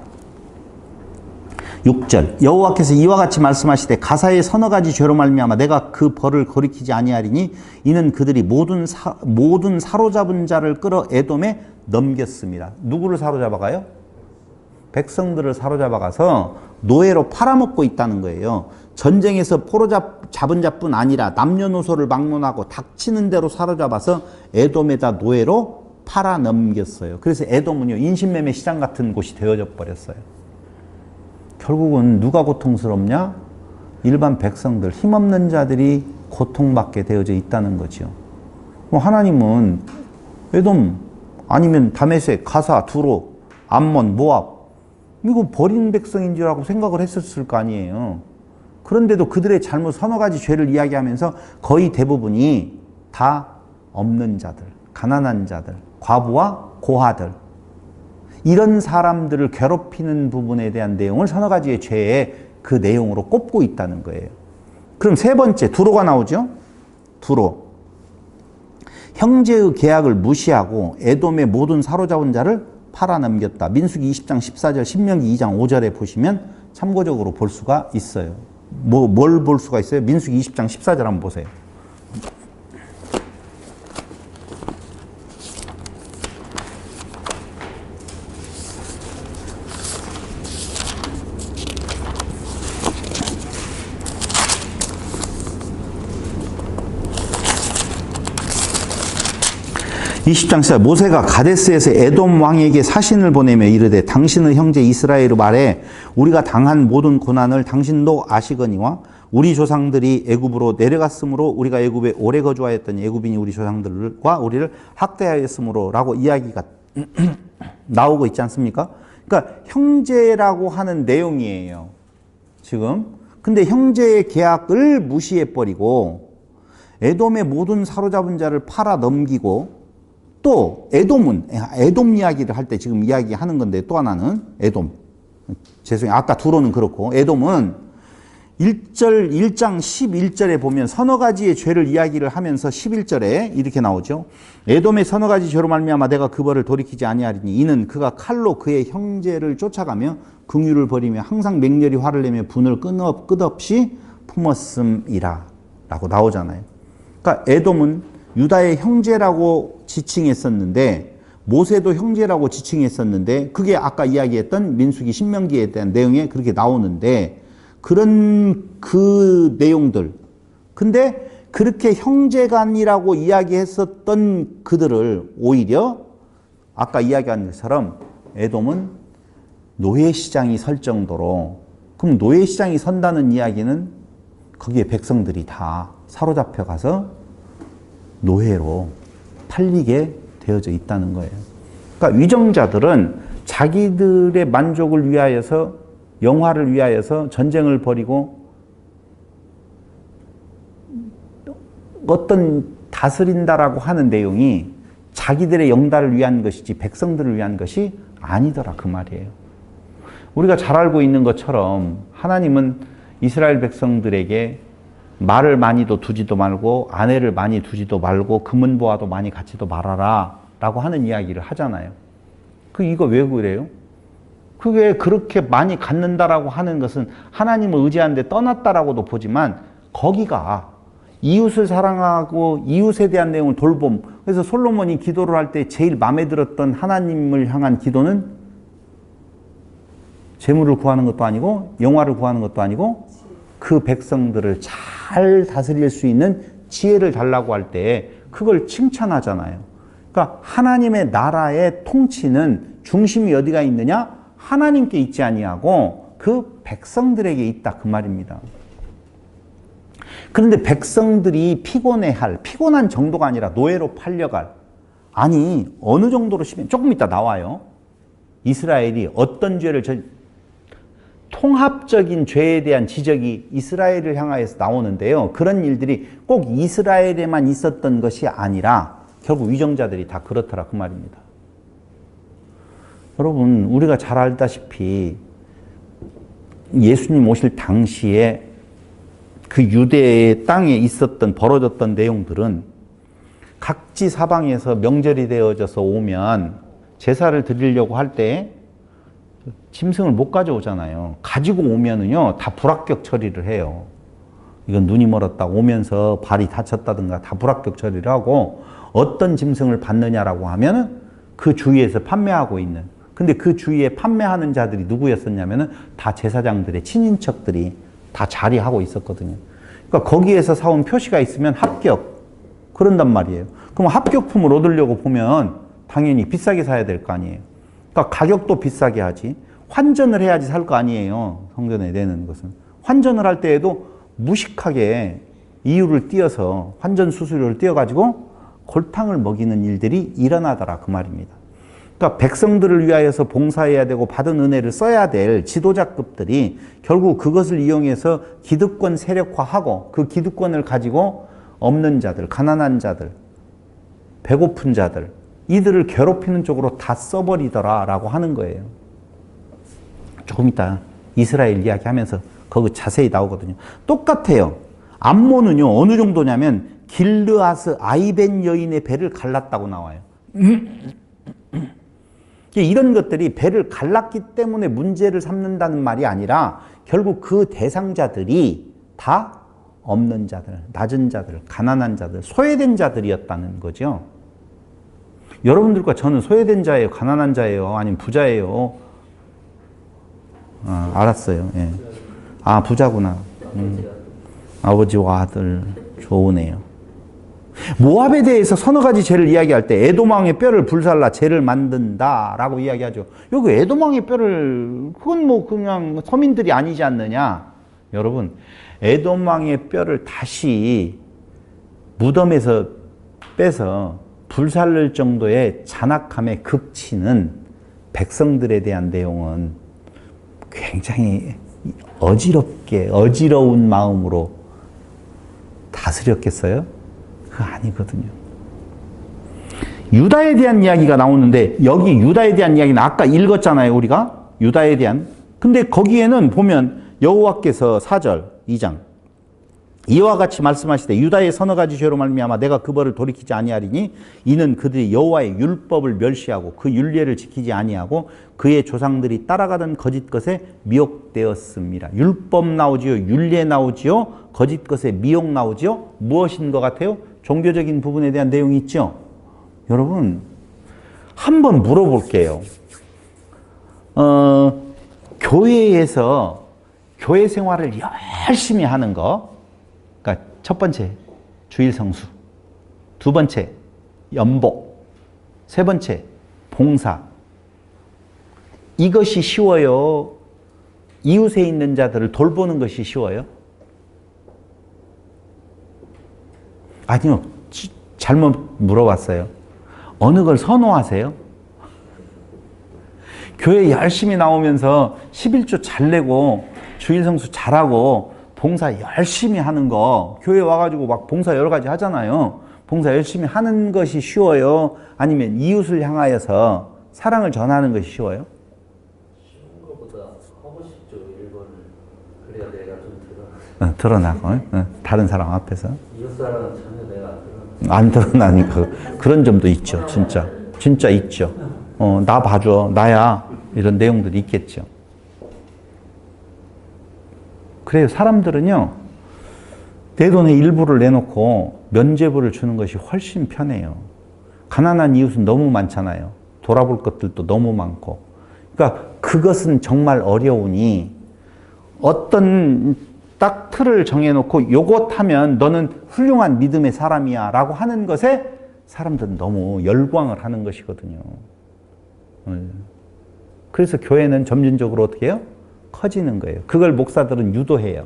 6절. 여호와께서 이와 같이 말씀하시되 가사의 서너 가지 죄로 말미암아 내가 그 벌을 거리키지 아니하리니 이는 그들이 모든 사로잡은 자를 끌어 에돔에 넘겼습니다. 누구를 사로잡아가요? 백성들을 사로잡아가서 노예로 팔아먹고 있다는 거예요. 전쟁에서 잡은 자뿐 아니라 남녀노소를 막론하고 닥치는 대로 사로잡아서 에돔에다 노예로 팔아 넘겼어요. 그래서 에돔은요, 인신매매 시장 같은 곳이 되어져 버렸어요. 결국은 누가 고통스럽냐? 일반 백성들, 힘없는 자들이 고통받게 되어져 있다는 거죠. 하나님은 에돔 아니면 다메섹, 가사, 두로, 암몬, 모압 이거 버린 백성인 줄 알고 생각을 했었을 거 아니에요. 그런데도 그들의 잘못 서너 가지 죄를 이야기하면서 거의 대부분이 다 없는 자들, 가난한 자들, 과부와 고아들 이런 사람들을 괴롭히는 부분에 대한 내용을 서너 가지의 죄의 그 내용으로 꼽고 있다는 거예요. 그럼 세 번째 두로가 나오죠. 두로. 형제의 계약을 무시하고 에돔의 모든 사로잡은 자를 팔아넘겼다. 민수기 20장 14절, 신명기 2장 5절에 보시면 참고적으로 볼 수가 있어요. 뭘 볼 수가 있어요? 민수기 20장 14절 한번 보세요. 모세가 가데스에서 에돔 왕에게 사신을 보내며 이르되 당신의 형제 이스라엘의 말에 우리가 당한 모든 고난을 당신도 아시거니와 우리 조상들이 애굽으로 내려갔으므로 우리가 애굽에 오래 거주하였더니 애굽인이 우리 조상들과 우리를 학대하였으므로 라고 이야기가 나오고 있지 않습니까? 그러니까 형제라고 하는 내용이에요. 지금. 근데 형제의 계약을 무시해버리고 에돔의 모든 사로잡은 자를 팔아 넘기고 또 에돔 이야기를 할 때 지금 이야기하는 건데 또 하나는 에돔. 죄송해요. 아까 두로는 그렇고 에돔은 1장 11절에 보면 서너 가지의 죄를 이야기를 하면서 11절에 이렇게 나오죠. 에돔의 서너 가지 죄로 말미암아 내가 그 벌을 돌이키지 아니하리니 이는 그가 칼로 그의 형제를 쫓아가며 긍휼을 버리며 항상 맹렬히 화를 내며 분을 끝없이 품었음이라 라고 나오잖아요. 그러니까 에돔은 유다의 형제라고 지칭했었는데 모세도 형제라고 지칭했었는데 그게 아까 이야기했던 민수기 신명기에 대한 내용에 그렇게 나오는데 그런 그 내용들 근데 그렇게 형제간이라고 이야기했었던 그들을 오히려 아까 이야기한 것처럼 에돔은 노예시장이 설 정도로 그럼 노예시장이 선다는 이야기는 거기에 백성들이 다 사로잡혀 가서 노예로 팔리게 되어져 있다는 거예요. 그러니까 위정자들은 자기들의 만족을 위하여서 영화를 위하여서 전쟁을 벌이고 어떤 다스린다라고 하는 내용이 자기들의 영달을 위한 것이지 백성들을 위한 것이 아니더라 그 말이에요. 우리가 잘 알고 있는 것처럼 하나님은 이스라엘 백성들에게 말을 많이도 두지도 말고 아내를 많이 두지도 말고 금은보화도 많이 갖지도 말아라 라고 하는 이야기를 하잖아요. 이거 왜 그래요? 그게 그렇게 많이 갖는다라고 하는 것은 하나님을 의지하는데 떠났다라고도 보지만 거기가 이웃을 사랑하고 이웃에 대한 내용을 돌봄. 그래서 솔로몬이 기도를 할 때 제일 마음에 들었던 하나님을 향한 기도는 재물을 구하는 것도 아니고 영화를 구하는 것도 아니고 그 백성들을 잘 다스릴 수 있는 지혜를 달라고 할 때 그걸 칭찬하잖아요. 그러니까 하나님의 나라의 통치는 중심이 어디가 있느냐? 하나님께 있지 아니하고 그 백성들에게 있다 그 말입니다. 그런데 백성들이 피곤한 정도가 아니라 노예로 팔려갈 아니 어느 정도로 심해 조금 이따 나와요. 이스라엘이 어떤 죄를 통합적인 죄에 대한 지적이 이스라엘을 향하여서 나오는데요. 그런 일들이 꼭 이스라엘에만 있었던 것이 아니라 결국 위정자들이 다 그렇더라 그 말입니다. 여러분 우리가 잘 알다시피 예수님 오실 당시에 그 유대의 땅에 있었던 벌어졌던 내용들은 각지 사방에서 명절이 되어져서 오면 제사를 드리려고 할 때 짐승을 못 가져오잖아요. 가지고 오면은요 다 불합격 처리를 해요. 이건 눈이 멀었다 오면서 발이 다쳤다든가 다 불합격 처리를 하고 어떤 짐승을 받느냐라고 하면은 그 주위에서 판매하고 있는 근데 그 주위에 판매하는 자들이 누구였었냐면은 다 제사장들의 친인척들이 다 자리하고 있었거든요. 그러니까 거기에서 사온 표시가 있으면 합격. 그런단 말이에요. 그럼 합격품을 얻으려고 보면 당연히 비싸게 사야 될 거 아니에요. 그러니까 가격도 비싸게 하지. 환전을 해야지 살 거 아니에요. 성전에 내는 것은. 환전을 할 때에도 무식하게 이유를 띄어서 환전 수수료를 띄어가지고 골탕을 먹이는 일들이 일어나더라 그 말입니다. 그러니까 백성들을 위하여서 봉사해야 되고 받은 은혜를 써야 될 지도자급들이 결국 그것을 이용해서 기득권 세력화하고 그 기득권을 가지고 없는 자들, 가난한 자들, 배고픈 자들 이들을 괴롭히는 쪽으로 다 써버리더라라고 하는 거예요. 조금 이따 이스라엘 이야기하면서 거기 자세히 나오거든요. 똑같아요. 암몬은요 어느 정도냐면 길르아스 아이벤 여인의 배를 갈랐다고 나와요. 이런 것들이 배를 갈랐기 때문에 문제를 삼는다는 말이 아니라 결국 그 대상자들이 다 없는 자들, 낮은 자들, 가난한 자들, 소외된 자들이었다는 거죠. 여러분들과 저는 소외된 자예요? 가난한 자예요? 아니면 부자예요? 알았어요. 예. 아, 부자구나. 아버지와 아들 좋으네요. 모압에 대해서 서너 가지 죄를 이야기할 때 에돔 왕의 뼈를 불살라 죄를 만든다라고 이야기하죠. 여기 에돔 왕의 뼈를 그건 뭐 그냥 서민들이 아니지 않느냐. 여러분 에돔 왕의 뼈를 다시 무덤에서 빼서 불살를 정도의 잔악함에 극치는 백성들에 대한 내용은 굉장히 어지러운 마음으로 다스렸겠어요? 그거 아니거든요. 유다에 대한 이야기가 나오는데 여기 유다에 대한 이야기는 아까 읽었잖아요, 우리가. 유다에 대한. 근데 거기에는 보면 여호와께서 4절 2장 이와 같이 말씀하시되 유다의 서너 가지 죄로 말미암아 내가 그 벌을 돌이키지 아니하리니 이는 그들이 여호와의 율법을 멸시하고 그 율례를 지키지 아니하고 그의 조상들이 따라가던 거짓 것에 미혹되었습니다. 율법 나오지요, 율례 나오지요, 거짓 것에 미혹 나오지요. 무엇인 것 같아요? 종교적인 부분에 대한 내용이 있죠. 여러분 한번 물어볼게요. 교회에서 교회 생활을 열심히 하는 거, 그러니까 첫 번째 주일 성수, 두 번째 연복, 세 번째 봉사. 이것이 쉬워요? 이웃에 있는 자들을 돌보는 것이 쉬워요? 아니요, 잘못 물어봤어요. 어느 걸 선호하세요? 교회 열심히 나오면서 11조 잘 내고 주일 성수 잘하고 봉사 열심히 하는 거, 교회 와가지고 막 봉사 여러 가지 하잖아요. 봉사 열심히 하는 것이 쉬워요? 아니면 이웃을 향하여서 사랑을 전하는 것이 쉬워요? 쉬운 것보다 하고 싶죠, 1번을. 그래야 내가 좀 드러나고, 다른 사람 앞에서. 이웃사랑은 전혀 내가 안 안 드러나니까 그런 점도 있죠. 진짜 있죠. 나 봐줘, 나야, 이런 내용들이 있겠죠. 그래요. 사람들은요 내 돈의 일부를 내놓고 면죄부를 주는 것이 훨씬 편해요. 가난한 이웃은 너무 많잖아요. 돌아볼 것들도 너무 많고. 그러니까 그것은 정말 어려우니 어떤 딱 틀을 정해놓고 요것 하면 너는 훌륭한 믿음의 사람이야 라고 하는 것에 사람들은 너무 열광을 하는 것이거든요. 그래서 교회는 점진적으로 어떻게 해요? 커지는 거예요. 그걸 목사들은 유도해요.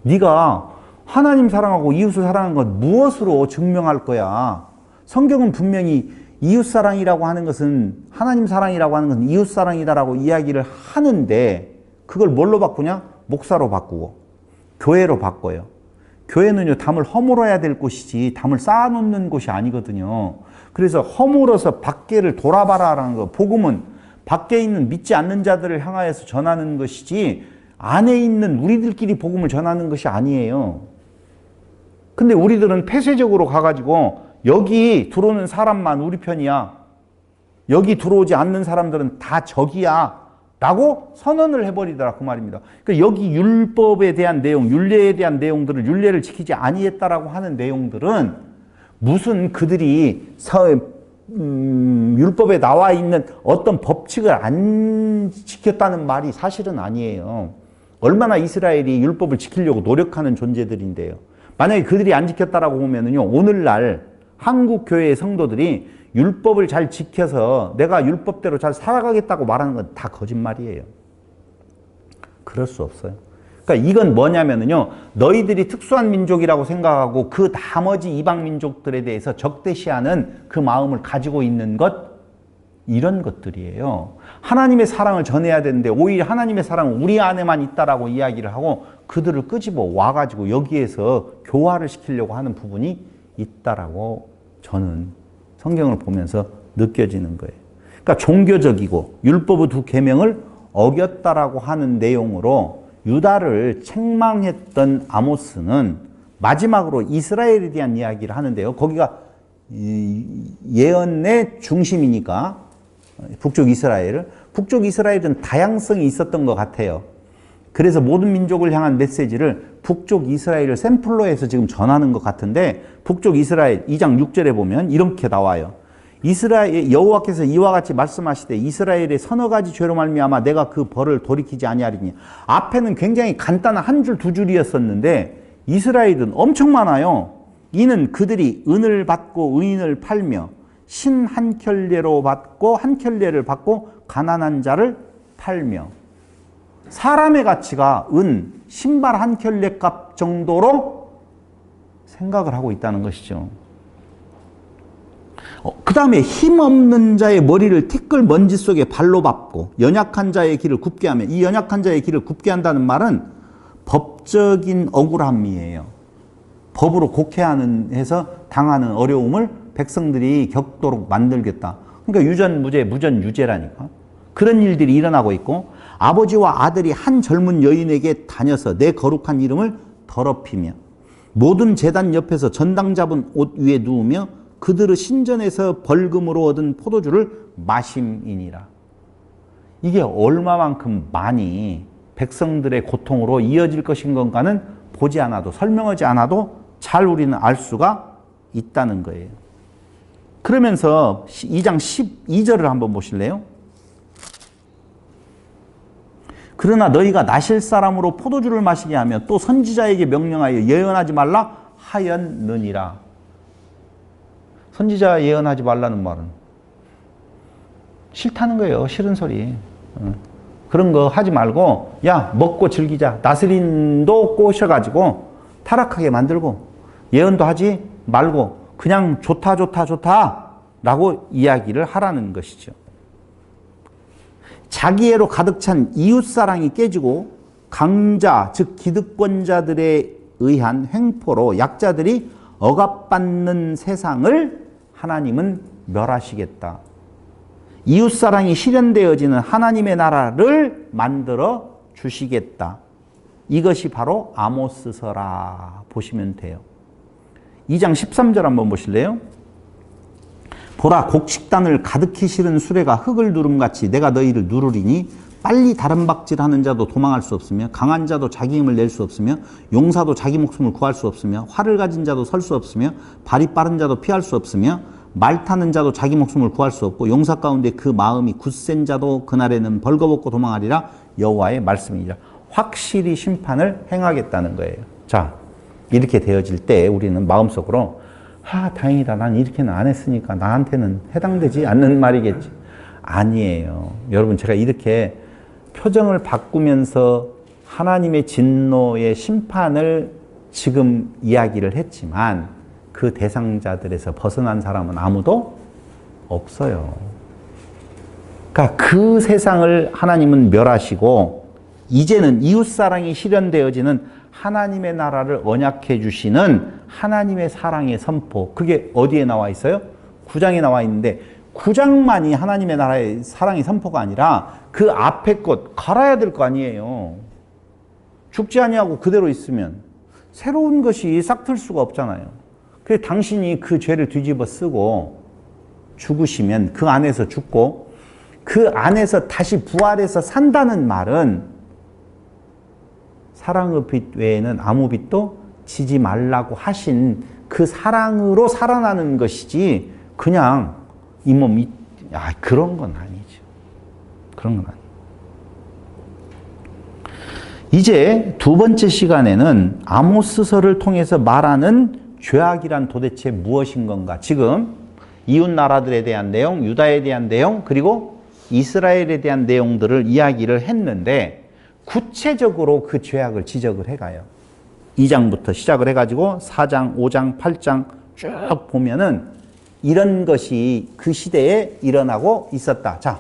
네가 하나님 사랑하고 이웃을 사랑하는 건 무엇으로 증명할 거야? 성경은 분명히 이웃사랑이라고 하는 것은, 하나님 사랑이라고 하는 것은 이웃사랑이다라고 이야기를 하는데 그걸 뭘로 바꾸냐? 목사로 바꾸고 교회로 바꿔요. 교회는요 담을 허물어야 될 곳이지 담을 쌓아놓는 곳이 아니거든요. 그래서 허물어서 밖에를 돌아봐라라는 거. 복음은 밖에 있는 믿지 않는 자들을 향하여서 전하는 것이지 안에 있는 우리들끼리 복음을 전하는 것이 아니에요. 근데 우리들은 폐쇄적으로 가가지고 여기 들어오는 사람만 우리 편이야, 여기 들어오지 않는 사람들은 다 적이야 라고 선언을 해버리더라 그 말입니다. 그러니까 여기 율법에 대한 내용, 율례에 대한 내용들을, 율례를 지키지 아니했다라고 하는 내용들은 무슨 그들이 율법에 나와 있는 어떤 법칙을 안 지켰다는 말이 사실은 아니에요. 얼마나 이스라엘이 율법을 지키려고 노력하는 존재들인데요. 만약에 그들이 안 지켰다라고 보면은요, 오늘날 한국 교회의 성도들이 율법을 잘 지켜서 내가 율법대로 잘 살아가겠다고 말하는 건 다 거짓말이에요. 그럴 수 없어요. 그러니까 이건 뭐냐면은요, 너희들이 특수한 민족이라고 생각하고 그 나머지 이방 민족들에 대해서 적대시하는 그 마음을 가지고 있는 것, 이런 것들이에요. 하나님의 사랑을 전해야 되는데 오히려 하나님의 사랑은 우리 안에만 있다라고 이야기를 하고 그들을 끄집어 와가지고 여기에서 교화를 시키려고 하는 부분이 있다라고 저는 성경을 보면서 느껴지는 거예요. 그러니까 종교적이고 율법의 두 계명을 어겼다라고 하는 내용으로 유다를 책망했던 아모스는 마지막으로 이스라엘에 대한 이야기를 하는데요. 거기가 예언의 중심이니까 북쪽 이스라엘은 다양성이 있었던 것 같아요. 그래서 모든 민족을 향한 메시지를 북쪽 이스라엘을 샘플로 해서 지금 전하는 것 같은데, 북쪽 이스라엘 2장 6절에 보면 이렇게 나와요. 이스라엘 여호와께서 이와 같이 말씀하시되 이스라엘의 서너 가지 죄로 말미암아 내가 그 벌을 돌이키지 아니하리니. 앞에는 굉장히 간단한 한 줄 두 줄이었었는데 이스라엘은 엄청 많아요. 이는 그들이 은을 받고 의인을 팔며 신 한 켤레로 받고 한 켤레를 받고 가난한 자를 팔며. 사람의 가치가 은, 신발 한 켤레 값 정도로 생각을 하고 있다는 것이죠. 그 다음에 힘없는 자의 머리를 티끌 먼지 속에 발로 밟고 연약한 자의 길을 굽게 하며, 이 연약한 자의 길을 굽게 한다는 말은 법적인 억울함이에요. 법으로 곡해하는 해서 당하는 어려움을 백성들이 겪도록 만들겠다. 그러니까 유전무죄, 무전유죄라니까. 그런 일들이 일어나고 있고, 아버지와 아들이 한 젊은 여인에게 다녀서 내 거룩한 이름을 더럽히며 모든 제단 옆에서 전당 잡은 옷 위에 누우며 그들의 신전에서 벌금으로 얻은 포도주를 마심이니라. 이게 얼마만큼 많이 백성들의 고통으로 이어질 것인 건가는 보지 않아도, 설명하지 않아도 잘 우리는 알 수가 있다는 거예요. 그러면서 2장 12절을 한번 보실래요? 그러나 너희가 나실 사람으로 포도주를 마시게 하며 또 선지자에게 명령하여 예언하지 말라 하였느니라. 선지자 예언하지 말라는 말은 싫다는 거예요. 싫은 소리. 그런 거 하지 말고, 야, 먹고 즐기자. 나스린도 꼬셔가지고 타락하게 만들고 예언도 하지 말고 그냥 좋다 라고 이야기를 하라는 것이죠. 자기애로 가득 찬 이웃사랑이 깨지고 강자, 즉 기득권자들에 의한 횡포로 약자들이 억압받는 세상을 하나님은 멸하시겠다. 이웃사랑이 실현되어지는 하나님의 나라를 만들어 주시겠다. 이것이 바로 아모스서라 보시면 돼요. 2장 13절 한번 보실래요? 보라, 곡식단을 가득히 실은 수레가 흙을 누름같이 내가 너희를 누르리니 빨리 다른 박질하는 자도 도망할 수 없으며 강한 자도 자기 힘을 낼 수 없으며 용사도 자기 목숨을 구할 수 없으며 활을 가진 자도 설 수 없으며 발이 빠른 자도 피할 수 없으며 말 타는 자도 자기 목숨을 구할 수 없고 용사 가운데 그 마음이 굳센 자도 그날에는 벌거벗고 도망하리라. 여호와의 말씀이니라. 확실히 심판을 행하겠다는 거예요. 자, 이렇게 되어질 때 우리는 마음속으로 다행이다. 난 이렇게는 안 했으니까 나한테는 해당되지 않는 말이겠지. 아니에요. 여러분, 제가 이렇게 표정을 바꾸면서 하나님의 진노의 심판을 지금 이야기를 했지만 그 대상자들에서 벗어난 사람은 아무도 없어요. 그러니까 그 세상을 하나님은 멸하시고 이제는 이웃사랑이 실현되어지는 하나님의 나라를 언약해 주시는 하나님의 사랑의 선포. 그게 어디에 나와 있어요? 9장에 나와 있는데 9장만이 하나님의 나라의 사랑의 선포가 아니라 그 앞에 것 갈아야 될 거 아니에요. 죽지 아니하고 그대로 있으면 새로운 것이 싹틀 수가 없잖아요. 그래서 당신이 그 죄를 뒤집어 쓰고 죽으시면 그 안에서 죽고 그 안에서 다시 부활해서 산다는 말은 사랑의 빛 외에는 아무 빛도 지지 말라고 하신 그 사랑으로 살아나는 것이지 그냥 이 몸이 그런 건 아니죠. 그런 건 아니에요. 이제 두 번째 시간에는 아모스서를 통해서 말하는 죄악이란 도대체 무엇인 건가? 지금 이웃 나라들에 대한 내용, 유다에 대한 내용, 그리고 이스라엘에 대한 내용들을 이야기를 했는데 구체적으로 그 죄악을 지적을 해가요. 2장부터 시작을 해가지고 4장, 5장, 8장 쭉 보면은 이런 것이 그 시대에 일어나고 있었다. 자,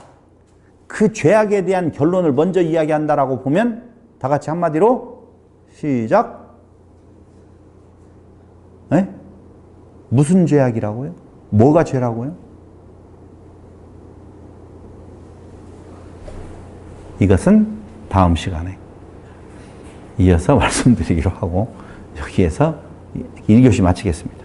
그 죄악에 대한 결론을 먼저 이야기한다라고 보면 다 같이 한마디로 시작. 네? 무슨 죄악이라고요? 뭐가 죄라고요? 이것은 다음 시간에 이어서 말씀드리기로 하고 여기에서 1교시 마치겠습니다.